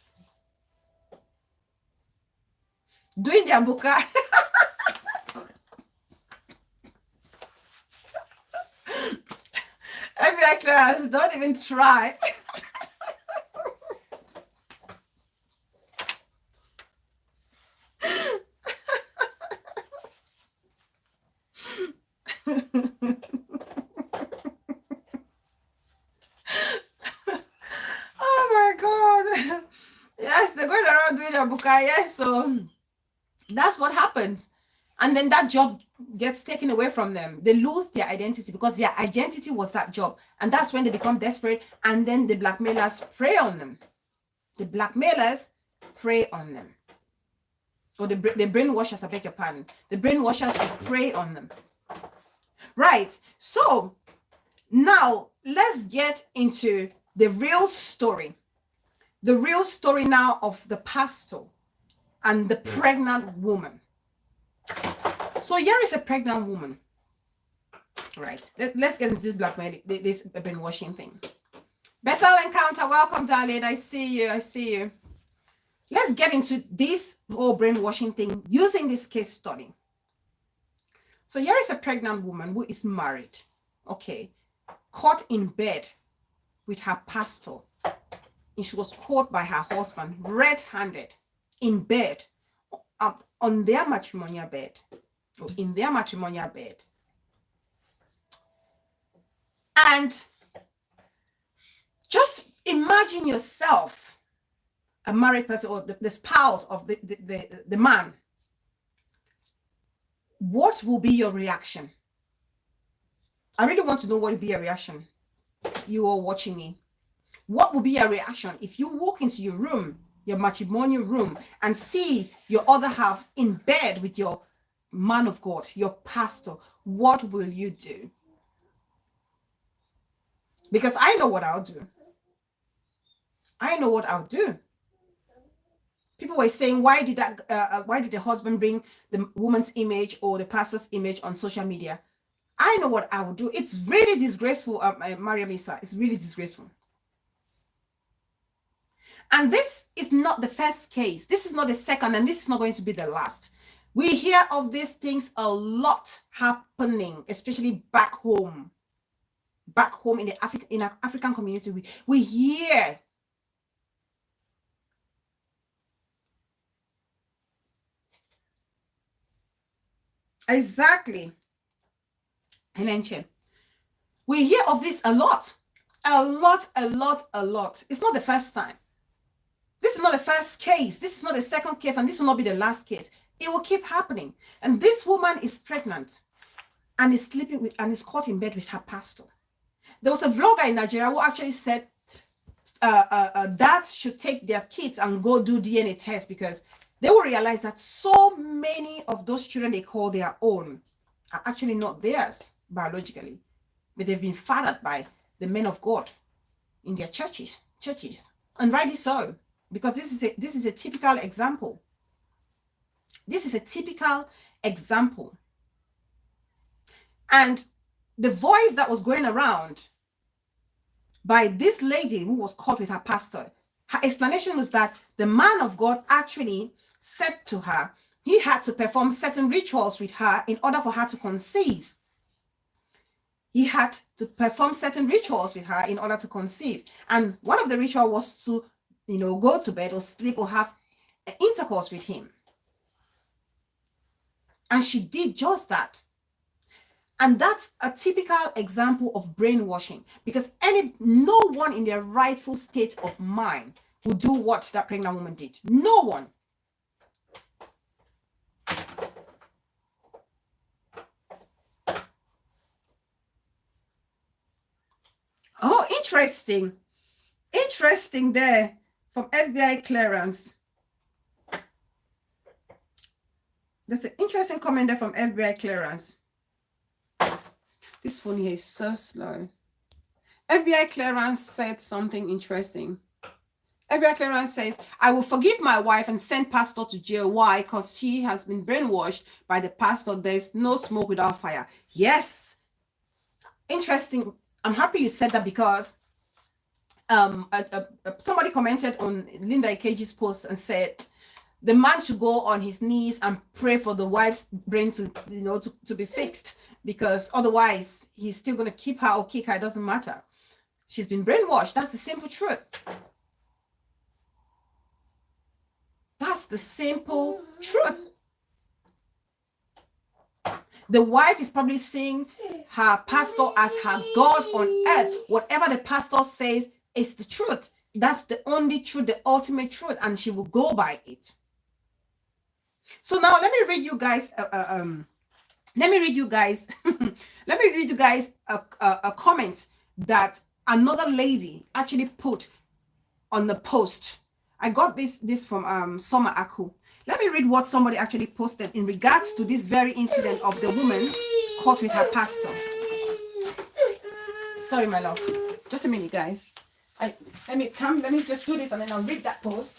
Doing the ambuka. Every class, don't even try. Oh my God. Yes, they're going around doing their buka. Yes, so that's what happens. And then that job gets taken away from them. They lose their identity because their identity was that job. And that's when they become desperate. And then the blackmailers prey on them. The blackmailers prey on them. Or the brainwashers, I beg your pardon. The brainwashers will prey on them. Right. So now let's get into the real story. The real story now of the pastor and the pregnant woman. So here is a pregnant woman. Right. Let's get into this blackmail, this brainwashing thing. Bethel Encounter, welcome, darling. I see you. I see you. Let's get into this whole brainwashing thing using this case study. So here is a pregnant woman who is married, okay, caught in bed with her pastor. And she was caught by her husband, red-handed, in bed, on their matrimonial bed, or in their matrimonial bed. And just imagine yourself, a married person, or the spouse of the man. What will be your reaction? I really want to know what will be your reaction. You are watching me. What will be your reaction if you walk into your room, your matrimonial room, and see your other half in bed with your man of God, your pastor? What will you do? Because I know what I'll do. I know what I'll do. People were saying, why did the husband bring the woman's image or the pastor's image on social media? I know what I would do. It's really disgraceful, Mariam Issa. It's really disgraceful. And this is not the first case. This is not the second, and this is not going to be the last. We hear of these things a lot happening, especially back home. Back home in our African community, we hear. Exactly. Helenche. We hear of this a lot. A lot. It's not the first time. This is not the first case. This is not the second case, and this will not be the last case. It will keep happening. And this woman is pregnant and is sleeping with and is caught in bed with her pastor. There was a vlogger in Nigeria who actually said dads should take their kids and go do DNA tests because they will realize that so many of those children they call their own are actually not theirs biologically, but they've been fathered by the men of God in their churches, and rightly so, because this is a typical example. This is a typical example. And the voice that was going around by this lady who was caught with her pastor, her explanation was that the man of God actually said to her he had to perform certain rituals with her in order for her to conceive. he had to perform certain rituals with her in order to conceive. And one of the rituals was to, go to bed or sleep or have intercourse with him. And she did just that. And that's a typical example of brainwashing, because no one in their rightful state of mind would do what that pregnant woman did. No one. Oh, interesting. Interesting there from FBI clearance. There's an interesting comment there from FBI clearance. This phone here is so slow. FBI clearance said something interesting. FBI clearance says, I will forgive my wife and send pastor to jail. Why? Because she has been brainwashed by the pastor. There's no smoke without fire. Yes. Interesting. I'm happy you said that, because somebody commented on Linda Ikeji's post and said the man should go on his knees and pray for the wife's brain to be fixed, because otherwise he's still going to keep her or kick her. It doesn't matter. She's been brainwashed. That's the simple truth. That's the simple truth. The wife is probably seeing her pastor as her God on earth. Whatever the pastor says is the truth. That's the only truth, the ultimate truth, and she will go by it. So now let me read you guys. Let me read you guys a comment that another lady actually put on the post. I got this from Summer Aku. Let me read what somebody actually posted in regards to this very incident of the woman caught with her pastor. Sorry, my love. Just a minute, guys. Let me just do this and then I'll read that post.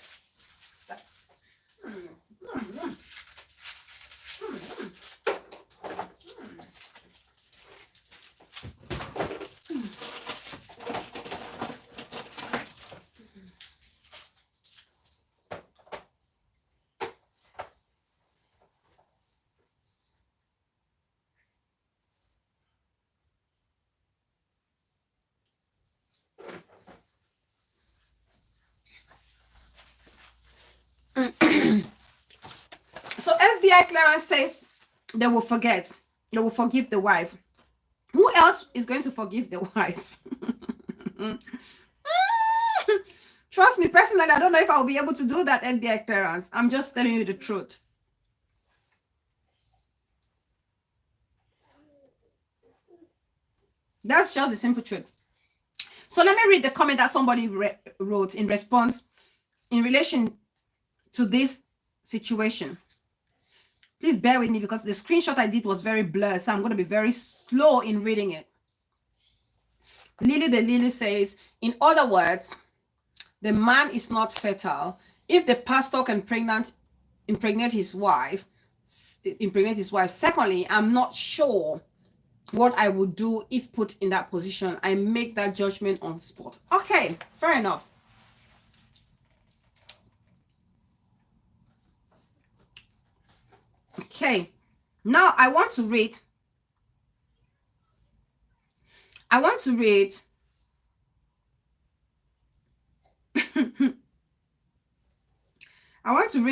So FBI clearance says they will forget. They will forgive the wife. Who else is going to forgive the wife? Trust me, personally, I don't know if I'll be able to do that, FBI clearance. I'm just telling you the truth. That's just the simple truth. So let me read the comment that somebody wrote in response in relation to this situation. Please bear with me because the screenshot I did was very blurred, so I'm going to be very slow in reading it. Lily the Lily says, in other words, the man is not fertile. If the pastor can impregnate his wife. Secondly, I'm not sure what I would do if put in that position. I make that judgment on spot. Okay, fair enough. Okay, now I want to read I want to read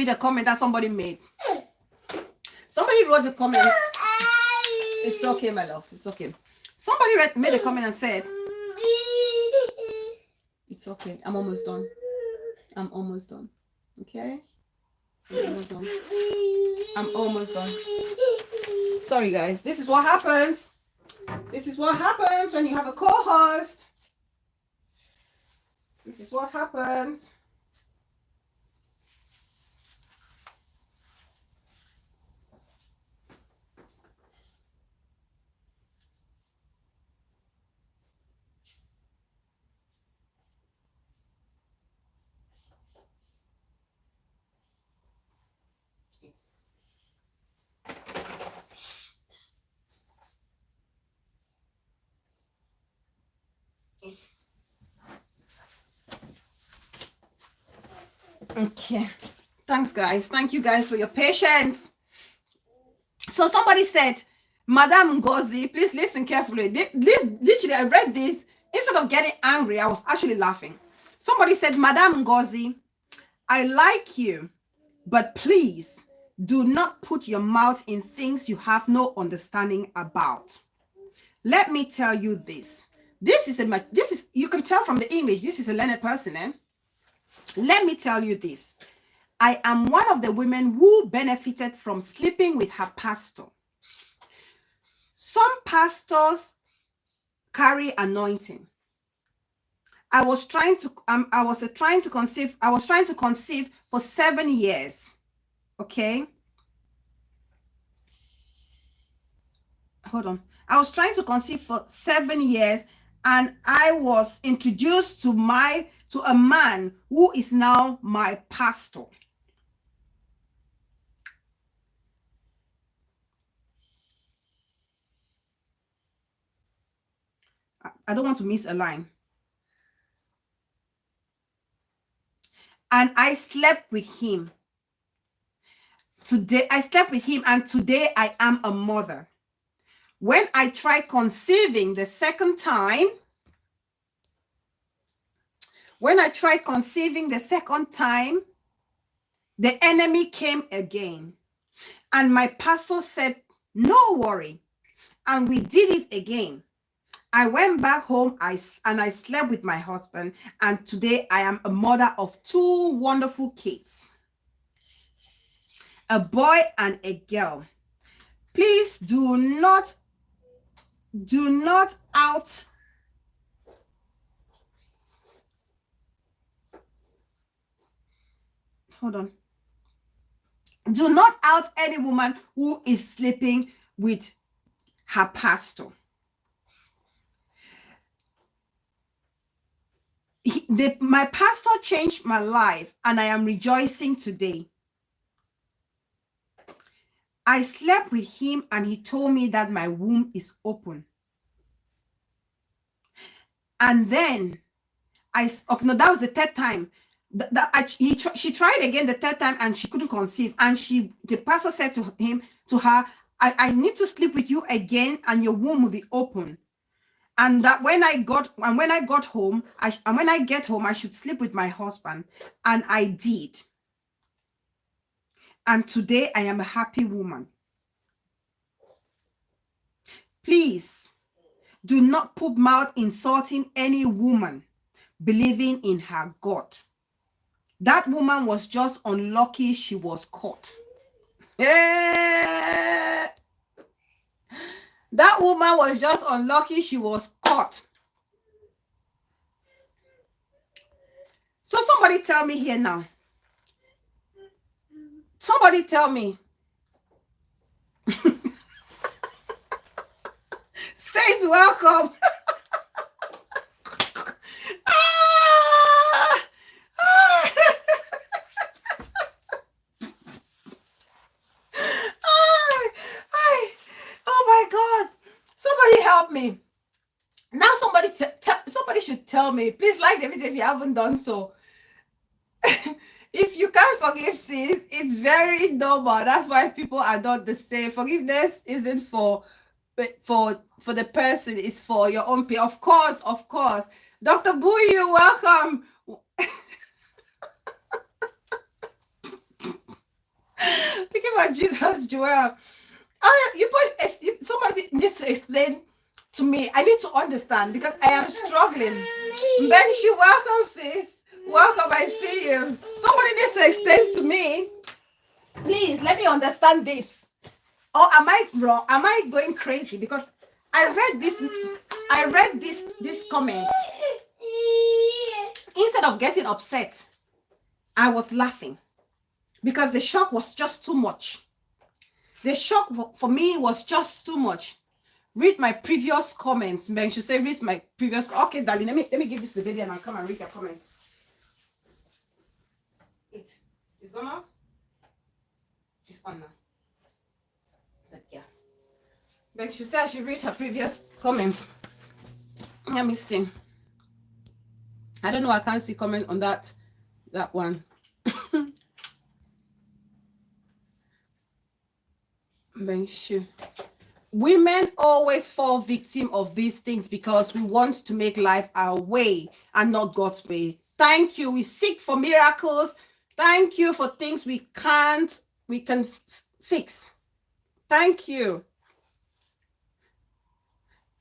a comment that somebody made. Somebody wrote a comment. It's okay, my love. It's okay. Somebody made a comment and said, it's okay. I'm almost done. I'm almost done. Okay? I'm almost done. Sorry, guys. This is what happens. This is what happens when you have a co-host. This is what happens. Okay, thanks guys. Thank you guys for your patience. So somebody said, Madam Ngozi, please listen carefully. Literally, I read this. Instead of getting angry, I was actually laughing. Somebody said, Madam Ngozi, I like you, but please do not put your mouth in things you have no understanding about. Let me tell you this. This is you can tell from the English, this is a learned person, eh? Let me tell you this. I am one of the women who benefited from sleeping with her pastor. Some pastors carry anointing. I was trying to conceive for 7 years. Okay. Hold on. I was trying to conceive for 7 years, and I was introduced to a man who is now my pastor. I don't want to miss a line. And I slept with him. Today, I slept with him, and today I am a mother. When I tried conceiving the second time, the enemy came again. And my pastor said, no worry. And we did it again. I went back home and I slept with my husband. And today I am a mother of 2 wonderful kids. A boy and a girl. Please do not out. Hold on. Do not out any woman who is sleeping with her pastor. My pastor changed my life, and I am rejoicing today. I slept with him, and he told me that my womb is open. And then no, that was the 3rd time. She tried again the 3rd time, and she couldn't conceive. And the pastor said to her, I need to sleep with you again, and your womb will be open. And that when I get home, I should sleep with my husband. And I did. And today I am a happy woman. Please do not put mouth insulting any woman believing in her God. That woman was just unlucky she was caught. That woman was just unlucky she was caught. So somebody tell me here now. Somebody tell me. Saints, welcome. Oh my God. Somebody help me. Now somebody should tell me. Please like the video if you haven't done so. If you can't forgive sis, it's very normal. That's why people are not the same. Forgiveness isn't for the person, it's for your own peace. Of course. Dr. Buyu, welcome. Thinking about Jesus, Joel. Somebody needs to explain to me. I need to understand because I am struggling. Benshi, welcome, sis. Welcome, I see you. Somebody needs to explain to me. Please, let me understand this. Or am I wrong? Am I going crazy? Because I read this comment. Instead of getting upset, I was laughing because the shock was just too much. The shock for me was just too much. Read my previous comments. Ben should say read my previous. Okay, darling, let me give this to the video and I'll come and read your comments. It's gone off. It's on now. But yeah. But she said I should read her previous comments. Let me see. I don't know. I can't see comment on that one. Benshi. women always fall victim of these things because we want to make life our way and not God's way. Thank you. We seek for miracles. Thank you for things we can fix. Thank you.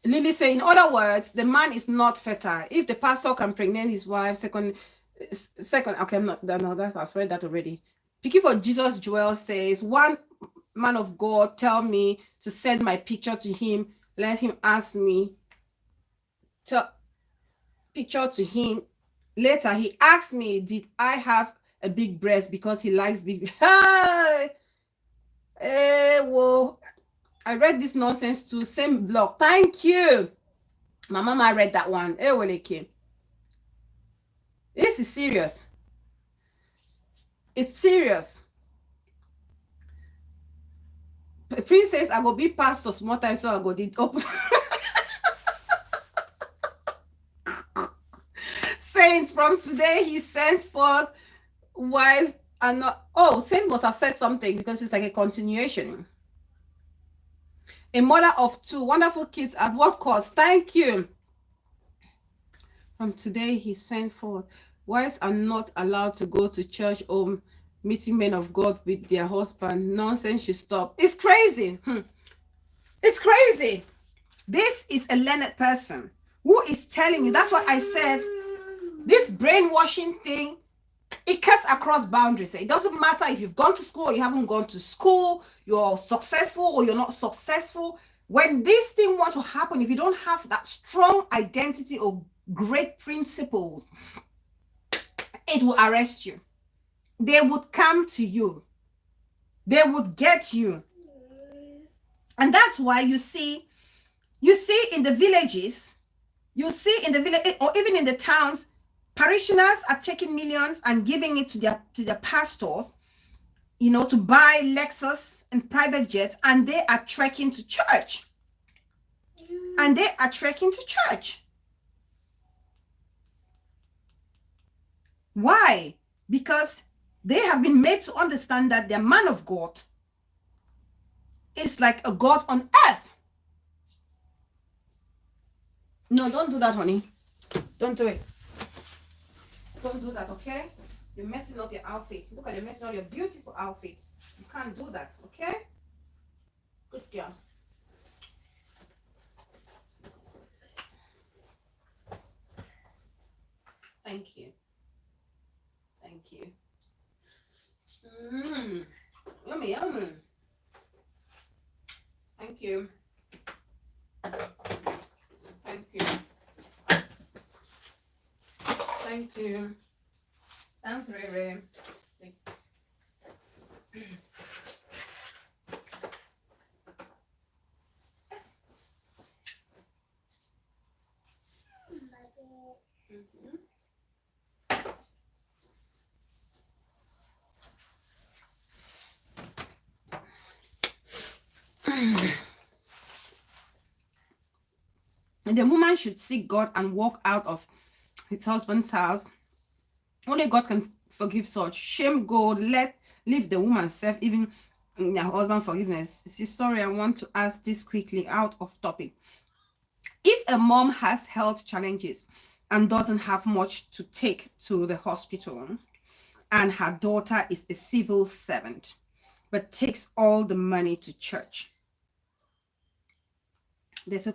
Lily say, in other words, the man is not fertile. If the pastor can pregnant his wife, second, okay, I'm not, no, that's, I've read that already. Picking for Jesus, Joel says, one man of God tell me to send my picture to him. Let him ask me to picture to him. Later, he asked me, did I have a big breast because he likes big. Hey, whoa. I read this nonsense too. Same blog. Thank you. My mama read that one. Hey, well, it came. This is serious. It's serious. Princess, I go be pastor small time, so I go did open. Saints, from today he sent forth wives and not. Oh, Saint must have said something because it's like a continuation. A mother of 2 wonderful kids at what cost? Thank you. From today he sent forth wives are not allowed to go to church or meeting men of God with their husband. Nonsense should stop. It's crazy. It's crazy. This is a learned person who is telling you. That's what I said. This brainwashing thing, it cuts across boundaries. It doesn't matter if you've gone to school or you haven't gone to school, you're successful or you're not successful. When this thing wants to happen, if you don't have that strong identity or great principles, it will arrest you. They would come to you. They would get you. And that's why you see in the villages, you see in the village or even in the towns, parishioners are taking millions and giving it to their pastors, you know, to buy Lexus and private jets, and they are trekking to church. And they are trekking to church. Why? Because they have been made to understand that their man of God is like a God on earth. No, don't do that, honey. Don't do it. Don't do that, okay? You're messing up your outfit. Look at you messing up your beautiful outfit. You can't do that, okay? Good girl. Thank you. Thank you. Yummy, yummy. Thank you. Thank you. Thank you. Thanks, Rere. And the woman should seek God and walk out of his husband's house. Only God can forgive such. Shame go, leave the woman self, even her husband forgiveness. See, sorry, I want to ask this quickly out of topic. If a mom has health challenges and doesn't have much to take to the hospital, and her daughter is a civil servant, but takes all the money to church, this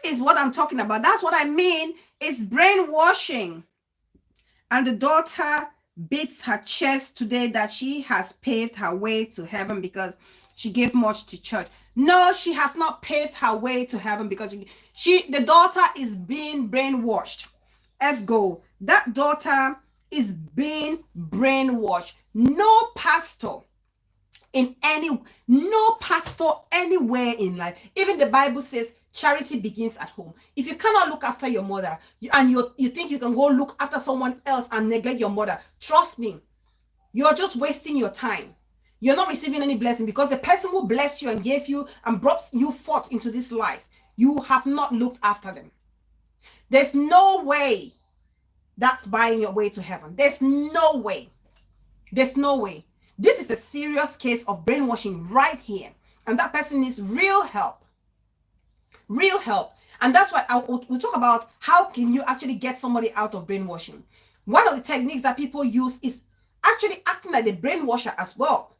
is what I'm talking about. That's what I mean. It's brainwashing. And the daughter beats her chest today that she has paved her way to heaven because she gave much to church. No, she has not paved her way to heaven because the daughter is being brainwashed. F-go. That daughter is being brainwashed. No pastor anywhere in life. Even the Bible says charity begins at home. If you cannot look after your mother and you think you can go look after someone else and neglect your mother, trust me, you're just wasting your time. You're not receiving any blessing because the person who blessed you and gave you and brought you forth into this life, you have not looked after them. There's no way that's buying your way to heaven. There's no way. There's no way. This is a serious case of brainwashing right here. And that person needs real help. real help. And that's why we'll talk about how can you actually get somebody out of brainwashing. One of the techniques that people use is actually acting like the brainwasher as well,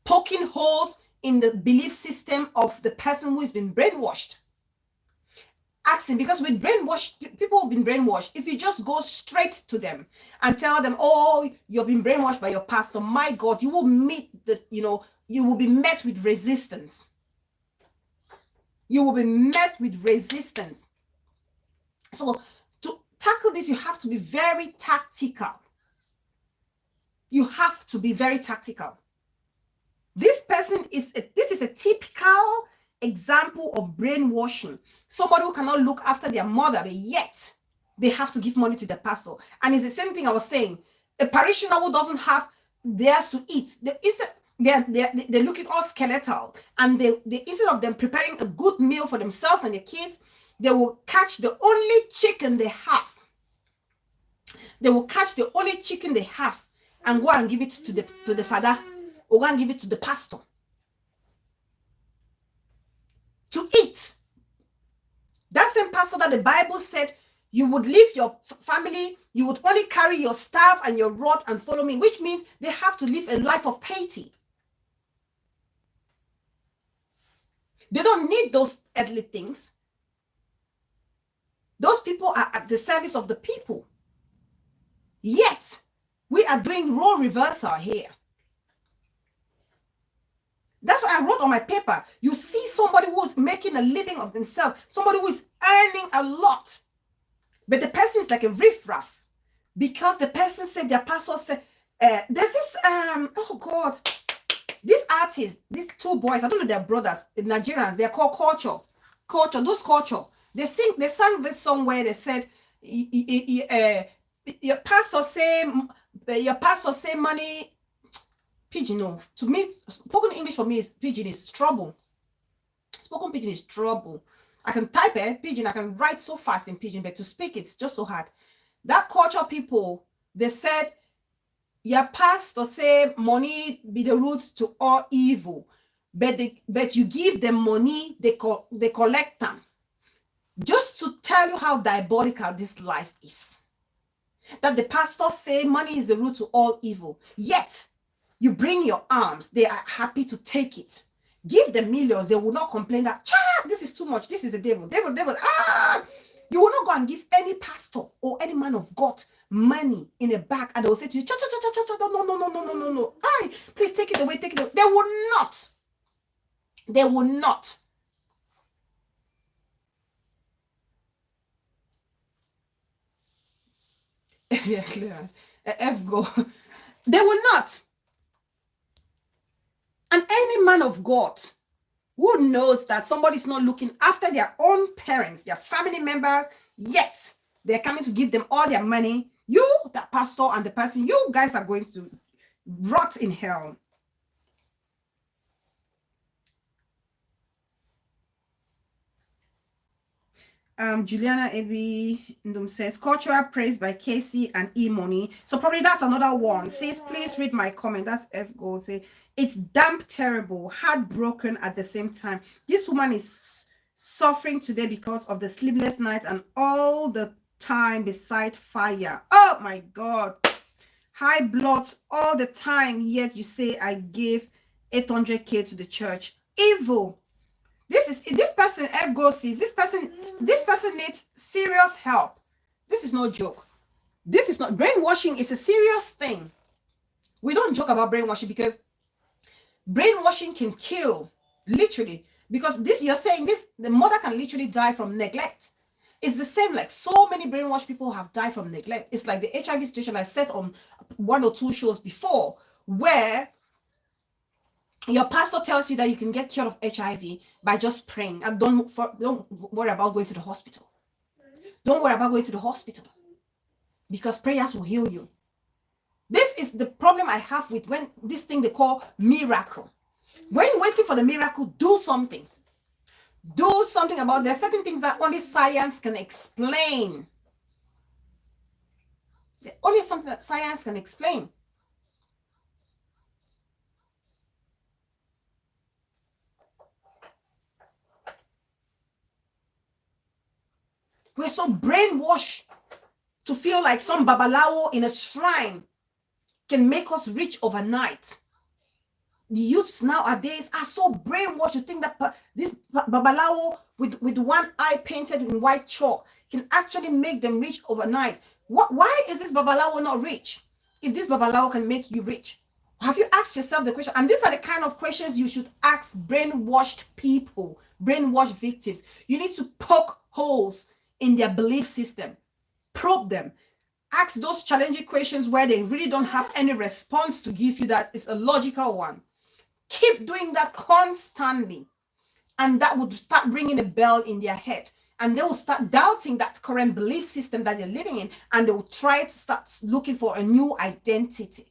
poking holes in the belief system of the person who has been brainwashed. Asking, because with brainwashed people who've been brainwashed, if you just go straight to them and tell them, oh, you've been brainwashed by your pastor, my God, you will meet the, you will be met with resistance. You will be met with resistance. So to tackle this, you have to be very tactical. You have to be very tactical. This person is a typical example of brainwashing. Somebody who cannot look after their mother, but yet they have to give money to the pastor. And it's the same thing I was saying. A parishioner who doesn't have theirs to eat, they're looking all skeletal, and they instead of them preparing a good meal for themselves and their kids, they will catch the only chicken they have. They will catch the only chicken they have and go and give it to the father, or go and give it to the pastor to eat. That same pastor that the Bible said you would leave your family, you would only carry your staff and your rod and follow me, which means they have to live a life of piety. They don't need those earthly things. Those people are at the service of the people. Yet, we are doing role reversal here. That's what I wrote on my paper. You see somebody who's making a living of themselves, somebody who is earning a lot, but the person is like a riffraff because the person said, their pastor said, there's this, oh God, these artists, these two boys, I don't know, they're brothers, Nigerians, they're called Culture. They sang this song where they said, your pastor say money. Pidgin, no. To me, spoken English for me is pidgin is trouble. Spoken pidgin is trouble. I can type pidgin, I can write so fast in pidgin, but to speak it's just so hard. That Culture people, they said, your pastor say money be the root to all evil, but you give them money, they collect them. Just to tell you how diabolical this life is. That the pastor say money is the root to all evil, yet you bring your arms, they are happy to take it. Give them millions, they will not complain that, this is too much, this is the devil. You will not go and give any pastor or any man of God money in a bag and they will say to you, no. Please take it away. They will not. They will not. Yeah, clear. F go. They will not. And any man of God who knows that somebody's not looking after their own parents, their family members, yet they're coming to give them all their money, you, that pastor and the person, you guys are going to rot in hell. Juliana Ebi Ndum says, cultural praise by Casey and E-Money. So probably that's another one. Says, please read my comment. That's F Gold. Say, it's damn terrible, heartbroken at the same time. This woman is suffering today because of the sleepless nights and all the time beside fire. Oh my God. High blood all the time, yet you say I gave 800K to the church. Evil. This person F go sees this person needs serious help. This is no joke. This is not brainwashing. Is a serious thing. We don't joke about brainwashing because brainwashing can kill, literally. Because this, you're saying this, the mother can literally die from neglect. It's the same, like so many brainwashed people have died from neglect. It's like the HIV situation I said on 1 or 2 shows before, where your pastor tells you that you can get cured of HIV by just praying, and don't worry about going to the hospital. Don't worry about going to the hospital because prayers will heal you. This is the problem I have with when this thing they call miracle. When you're waiting for the miracle, do something. Do something about. There are certain things that only science can explain. Only something that science can explain. We're so brainwashed to feel like some babalawo in a shrine can make us rich overnight. The youths nowadays are so brainwashed to think that this babalawo with one eye painted in white chalk can actually make them rich overnight. Why is this babalawo not rich? If this babalawo can make you rich, have you asked yourself the question? And these are the kind of questions you should ask brainwashed people, brainwashed victims. You need to poke holes in their belief system, probe them, ask those challenging questions where they really don't have any response to give you that is a logical one. Keep doing that constantly, and that would start ringing a bell in their head, and they will start doubting that current belief system that they're living in, and they will try to start looking for a new identity.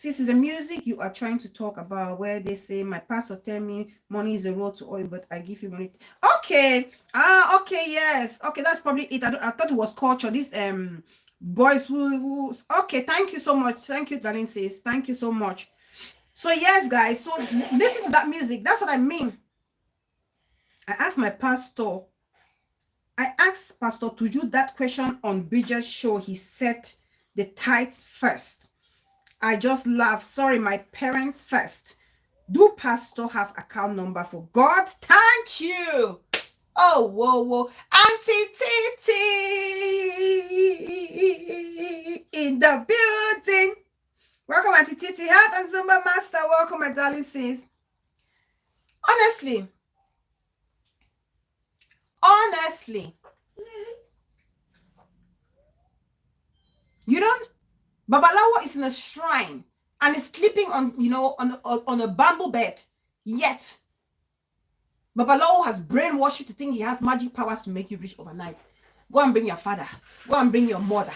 This is the music you are trying to talk about, where they say, my pastor tell me money is a road to oil, but I give you money. Okay. Okay, yes. Okay, that's probably it. I thought it was culture. This boys who okay, thank you so much. Thank you, darling sis. Thank you so much. So yes, guys, so listen to that music. That's what I mean. I asked Pastor Tuju that question on Bridget's show. He said the tithes first. I just laugh. Sorry, my parents first. Do pastor have account number for God? Thank you. Oh, whoa. Auntie Titi in the building. Welcome, Auntie Titi. Health and Zumba Master. Welcome, my darling sis. Honestly, you don't. Babalawo is in a shrine and is sleeping on, on a bamboo bed. Yet, Babalawo has brainwashed you to think he has magic powers to make you rich overnight. Go and bring your father. Go and bring your mother.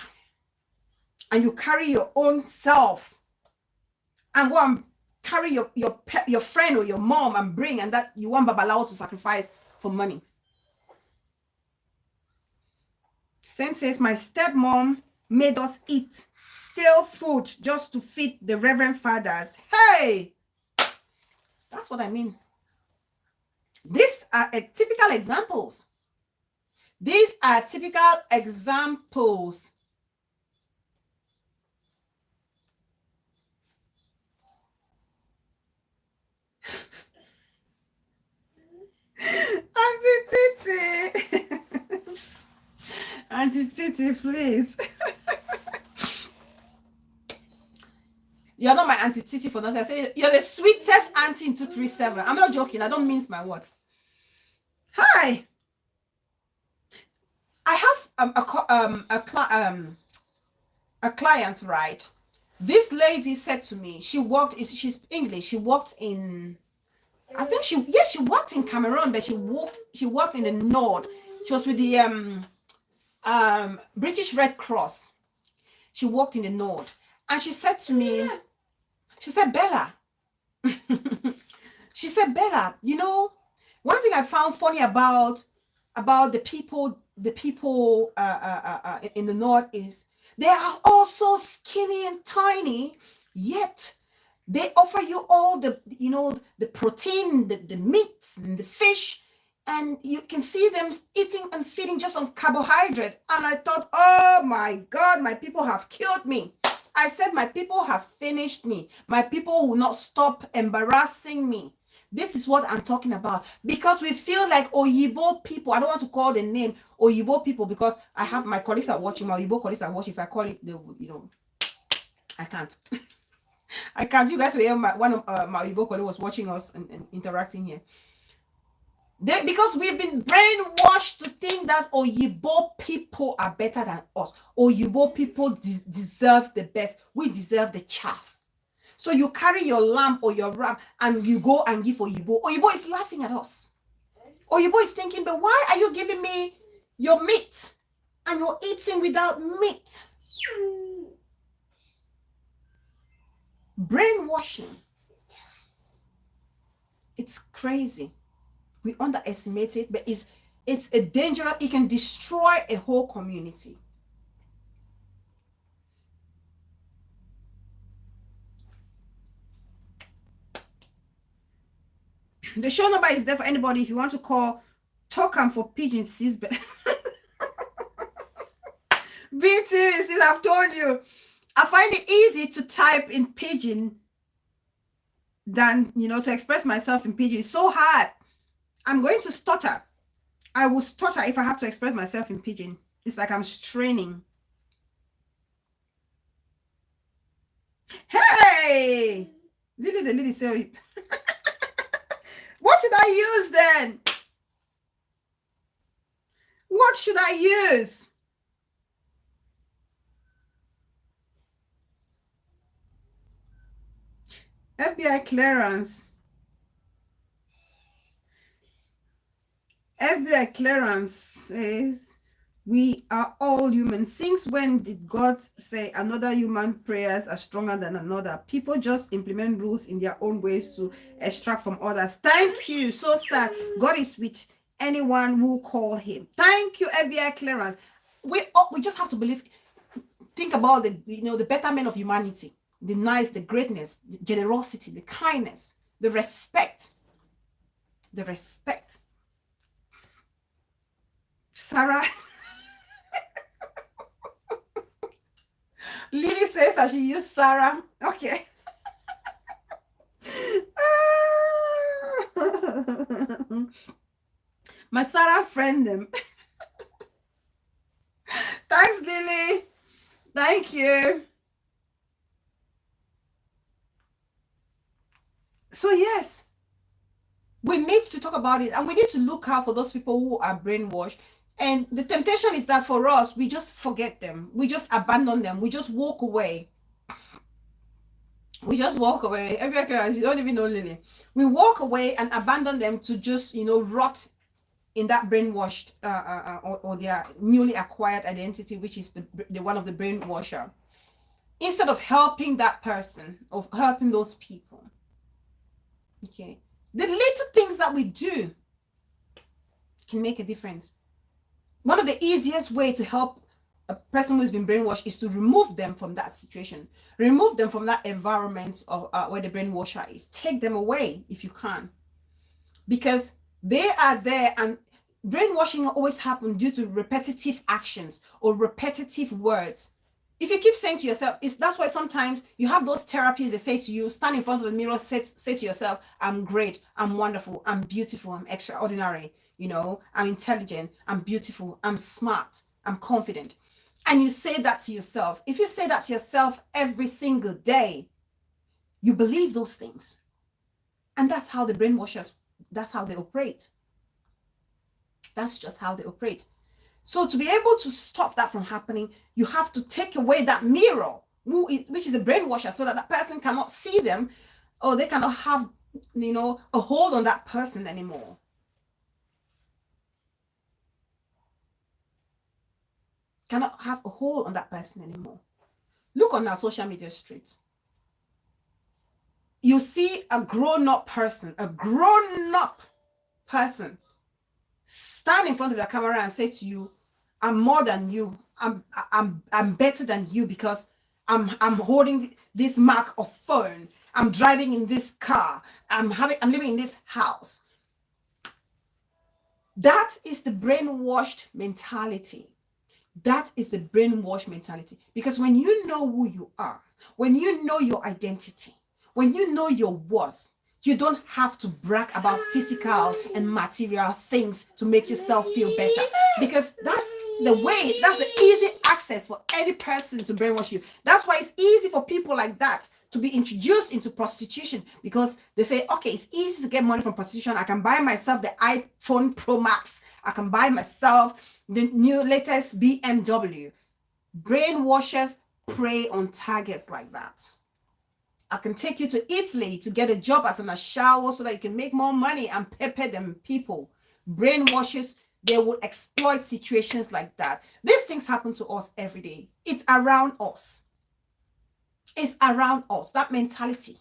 And you carry your own self. And go and carry your friend or your mom and bring, and that you want Babalawo to sacrifice for money. Saint says, my stepmom made us eat stale food just to feed the reverend fathers. Hey, that's what I mean. These are typical examples. These are typical examples. Auntie Titi. Auntie Titi, please. You're not my Auntie Titi for nothing. I say you're the sweetest auntie in 237. I'm not joking. I don't mince my word. Hi. I have a client, right? This lady said to me, she's English. She worked in, I think she worked in Cameroon, but she worked in the north. She was with the British Red Cross. She worked in the north, and she said to me, she said, Bella, you know, one thing I found funny about the people in the north is they are all so skinny and tiny, yet they offer you all the protein, the meats and the fish, and you can see them eating and feeding just on carbohydrate. And I thought, oh my God, my people have killed me. I said, my people have finished me. My people will not stop embarrassing me. This is what I'm talking about. Because we feel like Oyibo people, I don't want to call the name Oyibo people because I have my colleagues are watching, my Oyibo colleagues are watching. If I call it, they will, I can't. I can't. You guys will hear one of my Oyibo colleagues was watching us and interacting here. Because we've been brainwashed to think that Oyibo people are better than us. Oyibo people deserve the best. We deserve the chaff. So you carry your lamb or your ram and you go and give Oyibo. Oyibo is laughing at us. Oyibo is thinking, but why are you giving me your meat and you're eating without meat? Brainwashing. It's crazy. We underestimate it, but it's a dangerous, it can destroy a whole community. The show number is there for anybody if you want to call. Talk am for pidgin sis. BT sis, I've told you. I find it easy to type in pidgin than, to express myself in pidgin. It's so hard. I'm going to stutter. I will stutter if I have to express myself in pidgin. It's like I'm straining. Hey! Lily the lady say, what should I use then? What should I use? FBI clearance. FBI clearance says, we are all human. Since when did God say another human prayers are stronger than another? People just implement rules in their own ways to extract from others. Thank you. So sad. God is with anyone who call him. Thank you, FBI clearance. We just have to believe. Think about the betterment of humanity, the nice, the greatness, the generosity, the kindness, the respect. The respect. Sarah. Lily says I should use Sarah. Okay. My Sarah friend them. Thanks, Lily. Thank you. So yes, we need to talk about it, and we need to look out for those people who are brainwashed. And the temptation is that for us, we just forget them. We just abandon them. We just walk away. We just walk away. You don't even know Lily. We walk away and abandon them to just, rot in that brainwashed or their newly acquired identity, which is the one of the brainwasher. Instead of helping that person, of helping those people. Okay. The little things that we do can make a difference. One of the easiest way to help a person who's been brainwashed is to remove them from that situation, remove them from that environment of where the brainwasher is. Take them away if you can, because they are there, and brainwashing always happens due to repetitive actions or repetitive words. If you keep saying to yourself, that's why sometimes you have those therapies. They say to you, stand in front of the mirror, say to yourself, I'm great, I'm wonderful, I'm beautiful, I'm extraordinary, I'm intelligent, I'm beautiful, I'm smart, I'm confident. And you say that to yourself. If you say that to yourself every single day, you believe those things. And that's how the brainwashers, that's how they operate. That's just how they operate. So to be able to stop that from happening, you have to take away that mirror, which is a brainwasher, so that that person cannot see them, or they cannot have, a hold on that person anymore. Cannot have a hold on that person anymore. Look on our social media street. You see a grown-up person, stand in front of the camera and say to you, I'm more than you. I'm better than you because I'm holding this mark of phone. I'm driving in this car. I'm living in this house. That is the brainwashed mentality. That is the brainwashed mentality. Because when you know who you are, when you know your identity, when you know your worth, you don't have to brag about physical and material things to make yourself feel better, because that's the easy access for any person to brainwash you. That's why it's easy for people like that to be introduced into prostitution, because they say, okay, it's easy to get money from prostitution. I can buy myself the iPhone Pro Max. I can buy myself the new latest BMW. Brainwashers prey on targets like that. I can take you to Italy to get a job as an usher so that you can make more money and pepper them people. Brainwashers, they will exploit situations like that. These things happen to us every day. It's around us. It's around us, that mentality.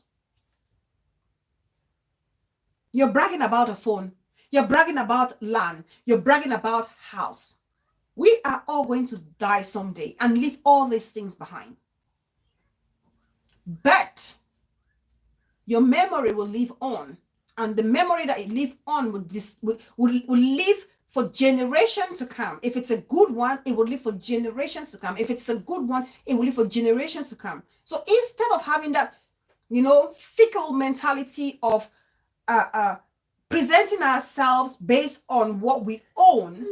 You're bragging about a phone. You're bragging about land. You're bragging about house. We are all going to die someday and leave all these things behind. But your memory will live on, and the memory that it lives on will live for generations to come. If it's a good one, it will live for generations to come. If it's a good one, it will live for generations to come. So instead of having that, fickle mentality of presenting ourselves based on what we own,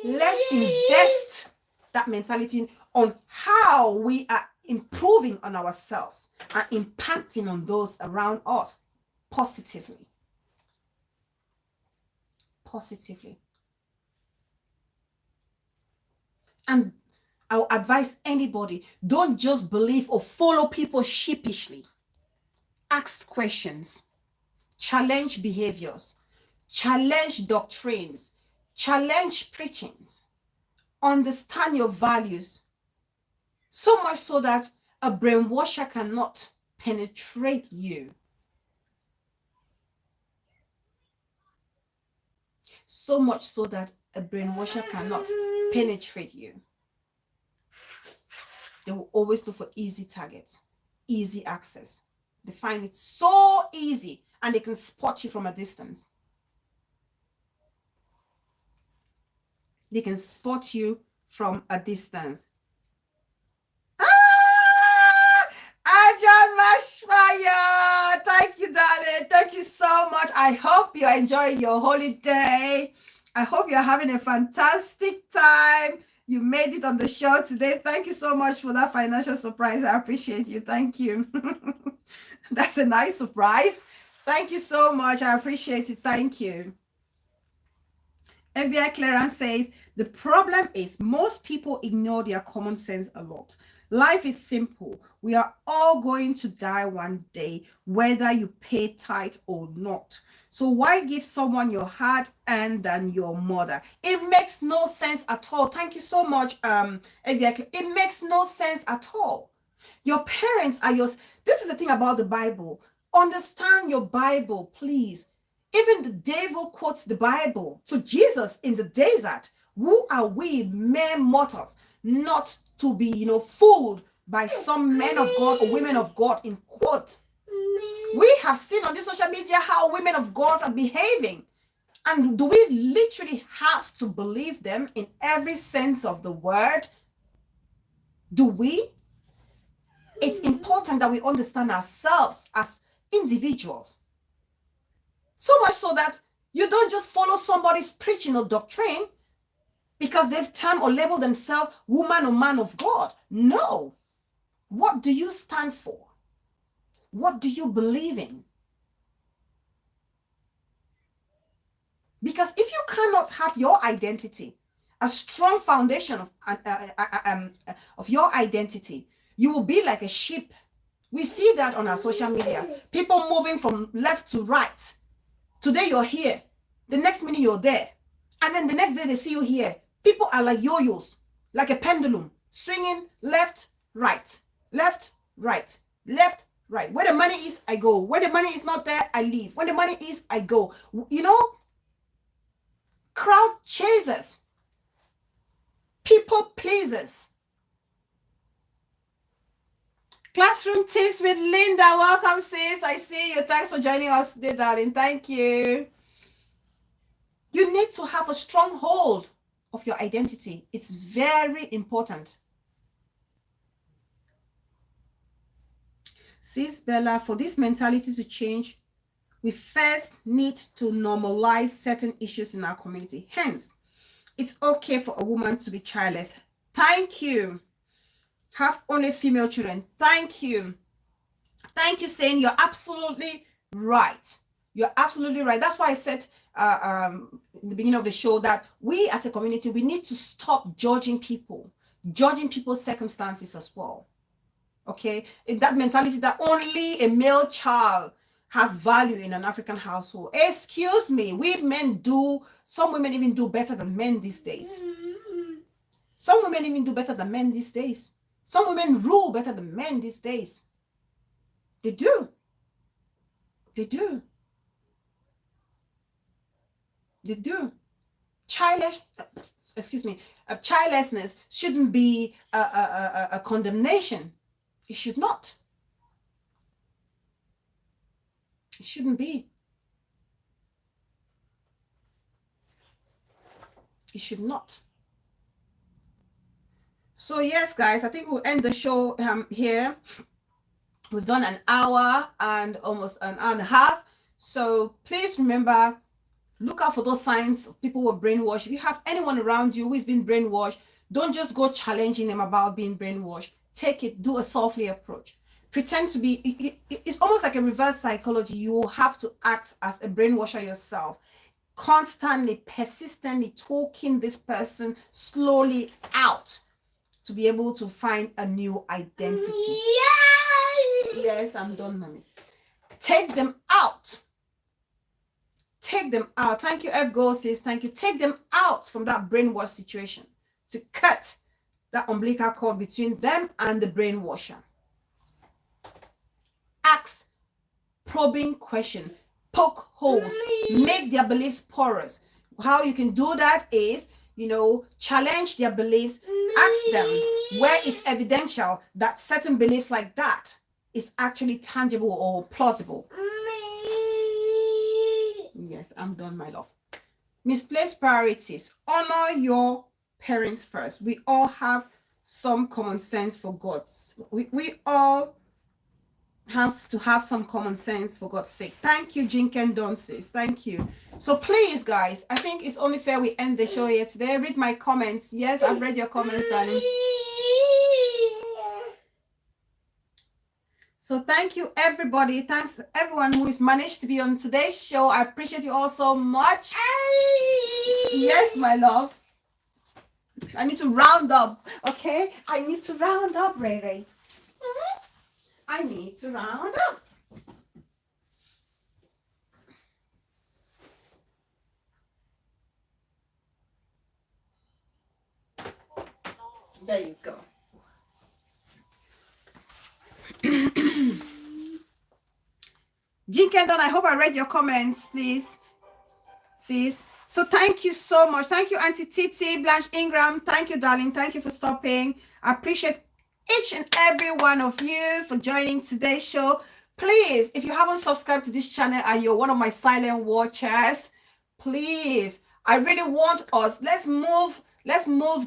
let's invest that mentality on how we are improving on ourselves and impacting on those around us positively. And I'll advise anybody, don't just believe or follow people sheepishly. Ask questions, challenge behaviors, challenge doctrines, challenge preachings, understand your values, so much so that a brainwasher cannot penetrate you. So much so that a brainwasher cannot penetrate you. They will always look for easy targets, easy access. They find it so easy, and they can spot you from a distance. They can spot you from a distance. John Mashfire, thank you, darling. Thank you so much. I hope you're enjoying your holiday. I hope you're having a fantastic time. You made it on the show today. Thank you so much for that financial surprise. I appreciate you. Thank you. That's a nice surprise. Thank you so much. I appreciate it. Thank you. FBI Clarence says, the problem is most people ignore their common sense a lot. Life is simple. We are all going to die one day, whether you pay tithe or not. So why give someone your hard-earned than your mother? It makes no sense at all. Thank you so much, FBI. It makes no sense at all. Your parents are yours. This is the thing about the Bible. Understand your Bible, please. Even the devil quotes the Bible to Jesus in the desert. Who are we, mere mortals, not to be, fooled by some men of God or women of God, in quote. We have seen on this social media how women of God are behaving. And do we literally have to believe them in every sense of the word? Do we? It's important that we understand ourselves as individuals. So much so that you don't just follow somebody's preaching or doctrine because they've termed or labeled themselves woman or man of God. No. What do you stand for? What do you believe in? Because if you cannot have your identity, a strong foundation of your identity, you will be like a sheep. We see that on our social media. People moving from left to right. Today you're here. The next minute you're there. And then the next day they see you here. People are like yo-yos, like a pendulum, swinging left, right, left, right, left, right. Where the money is, I go. Where the money is not there, I leave. When the money is, I go. Crowd chasers, people pleasers. Classroom tips with Linda. Welcome, sis. I see you. Thanks for joining us today, darling. Thank you. You need to have a strong hold of your identity. It's very important. Sis Bella, for this mentality to change, we first need to normalize certain issues in our community. Hence, it's okay for a woman to be childless. Thank you. Have only female children. Thank you. Thank you, saying you're absolutely right. You're absolutely right. That's why I said in the beginning of the show that we as a community, we need to stop judging people's circumstances as well. Okay? That mentality that only a male child has value in an African household. Excuse me, some women even do better than men these days. Some women even do better than men these days. Some women rule better than men these days. They do. They do. They do. Childlessness shouldn't be a condemnation. It should not. It shouldn't be. It should not. So yes, guys, I think we'll end the show here. We've done an hour and almost an hour and a half. So please remember, look out for those signs of people who are brainwashed. If you have anyone around you who has been brainwashed, don't just go challenging them about being brainwashed. Take it, do a softly approach. Pretend to be, it's almost like a reverse psychology. You have to act as a brainwasher yourself. Constantly, persistently talking this person slowly out to be able to find a new identity. Yes, I'm done, mommy. Take them out. Take them out. Thank you, F. Gold says, thank you. Take them out from that brainwash situation to cut that umbilical cord between them and the brainwasher. Ask probing question. Poke holes. Make their beliefs porous. How you can do that is, challenge their beliefs. Ask them where it's evidential that certain beliefs like that is actually tangible or plausible. Yes, I'm done, my love. Misplaced priorities. Honor your parents first. We all have some common sense for God's. We all have to have some common sense for God's sake. Thank you, Jinken Don says. Thank you. So please, guys, I think it's only fair we end the show here today. Read my comments. Yes, I've read your comments, darling. So thank you, everybody. Thanks to everyone who has managed to be on today's show. I appreciate you all so much. Yes, my love. I need to round up, okay? I need to round up, Ray Ray. I need to round up. There you go. Jean Kendon, I hope I read your comments, please. Sis. So thank you so much. Thank you, Auntie Titi, Blanche Ingram. Thank you, darling. Thank you for stopping. I appreciate each and every one of you for joining today's show. Please, if you haven't subscribed to this channel and you're one of my silent watchers, please, I really want us, let's move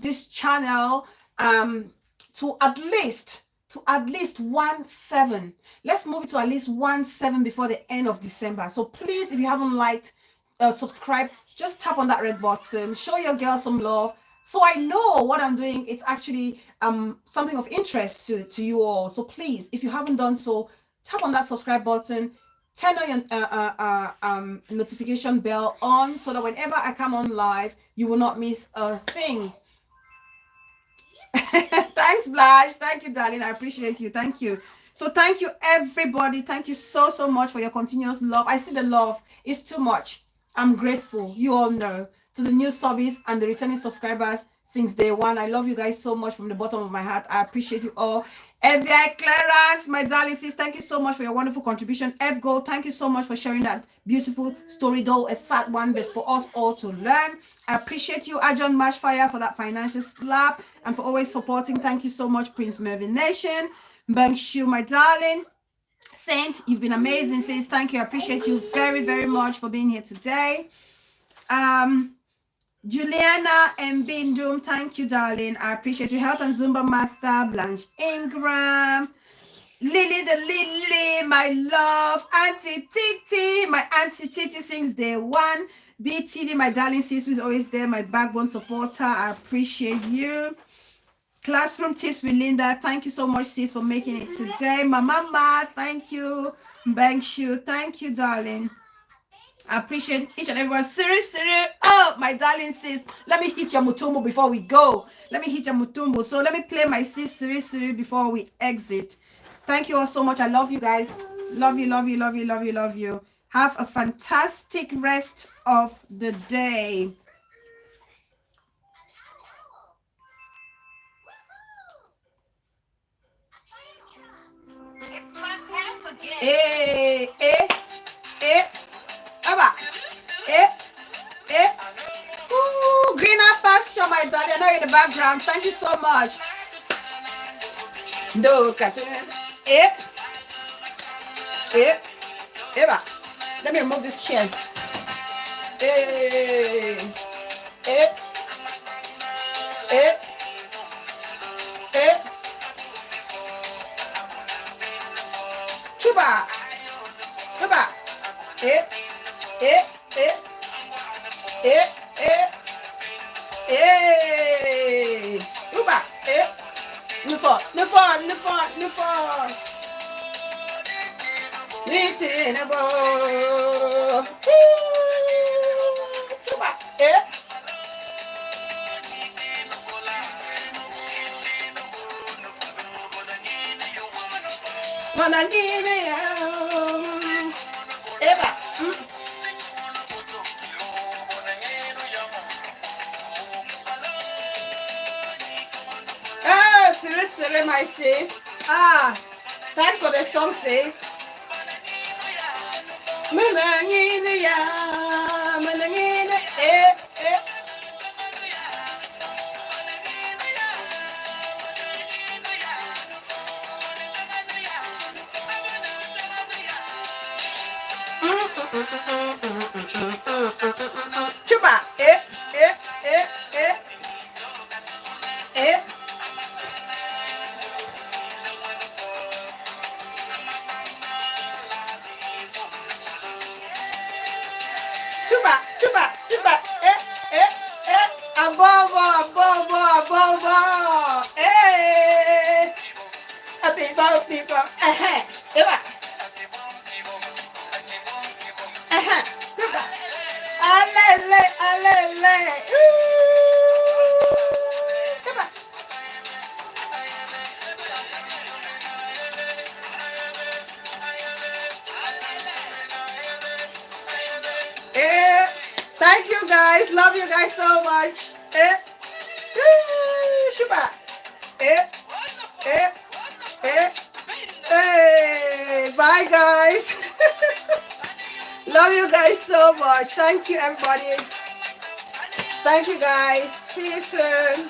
this channel to at least 1.7. Let's move it to at least 1.7 before the end of December. So please, if you haven't liked, subscribe, just tap on that red button, show your girl some love, so I know what I'm doing, it's actually something of interest to you all. So please, if you haven't done so, tap on that subscribe button, turn on your notification bell on, so that whenever I come on live, you will not miss a thing. Thanks, Blanche. Thank you, darling. I appreciate you. Thank you. So thank you, everybody. Thank you so much for your continuous love. I see the love. It's too much. I'm grateful. You all know. To the new subbies and the returning subscribers since day one, I love you guys so much from the bottom of my heart. I appreciate you all. FBI Clarence, my darling sis, thank you so much for your wonderful contribution. F Gold, thank you so much for sharing that beautiful story, though a sad one, but for us all to learn. I appreciate you, Ajon Mashfire, for that financial slap and for always supporting. Thank you so much, Prince Mervyn Nation. Bangshu, my darling. Saint, you've been amazing, sis. Thank you. I appreciate you very much for being here today. Juliana and Bindum, thank you, darling. I appreciate you. Health and Zumba Master, Blanche Ingram, Lily the Lily, my love, Auntie Titi, my Auntie Titi since day one. BTV, my darling sis, who's always there, my backbone supporter. I appreciate you. Classroom Tips with Linda, thank you so much, sis, for making it today. Mama, thank you. Bangshu, thank you, darling. I appreciate each and everyone. Siri. Oh, my darling sis. Let me hit your mutumbo before we go. Let me hit your mutumbo. So let me play my sis Siri before we exit. Thank you all so much. I love you guys. Love you. Have a fantastic rest of the day. It's my path again. Ooh, greener pasture, my darling. I know you're in the background. Thank you so much. Let me remove this chair. eh, eh, chuba, chuba, eh, eh, eh, eh, eh, eh, chuba, eh, ne for, ne for, ne for, ne for, Nitinabo, chuba, eh, manangine ya, eba, seriously, my sis. Thanks for the song, sis. Manangine ya, manangine, eh. Chuba, eh, eh, eh, eh, eh. Chuba, chuba, chuba, eh, eh, eh. Abobo, abobo, abobo, eh. Abibo, bibo, eba, chuba. Alele, alele, eba. Thank you guys. Love you guys so much. Shuba. Bye guys. Love you guys so much. Thank you everybody. Thank you guys. See you soon.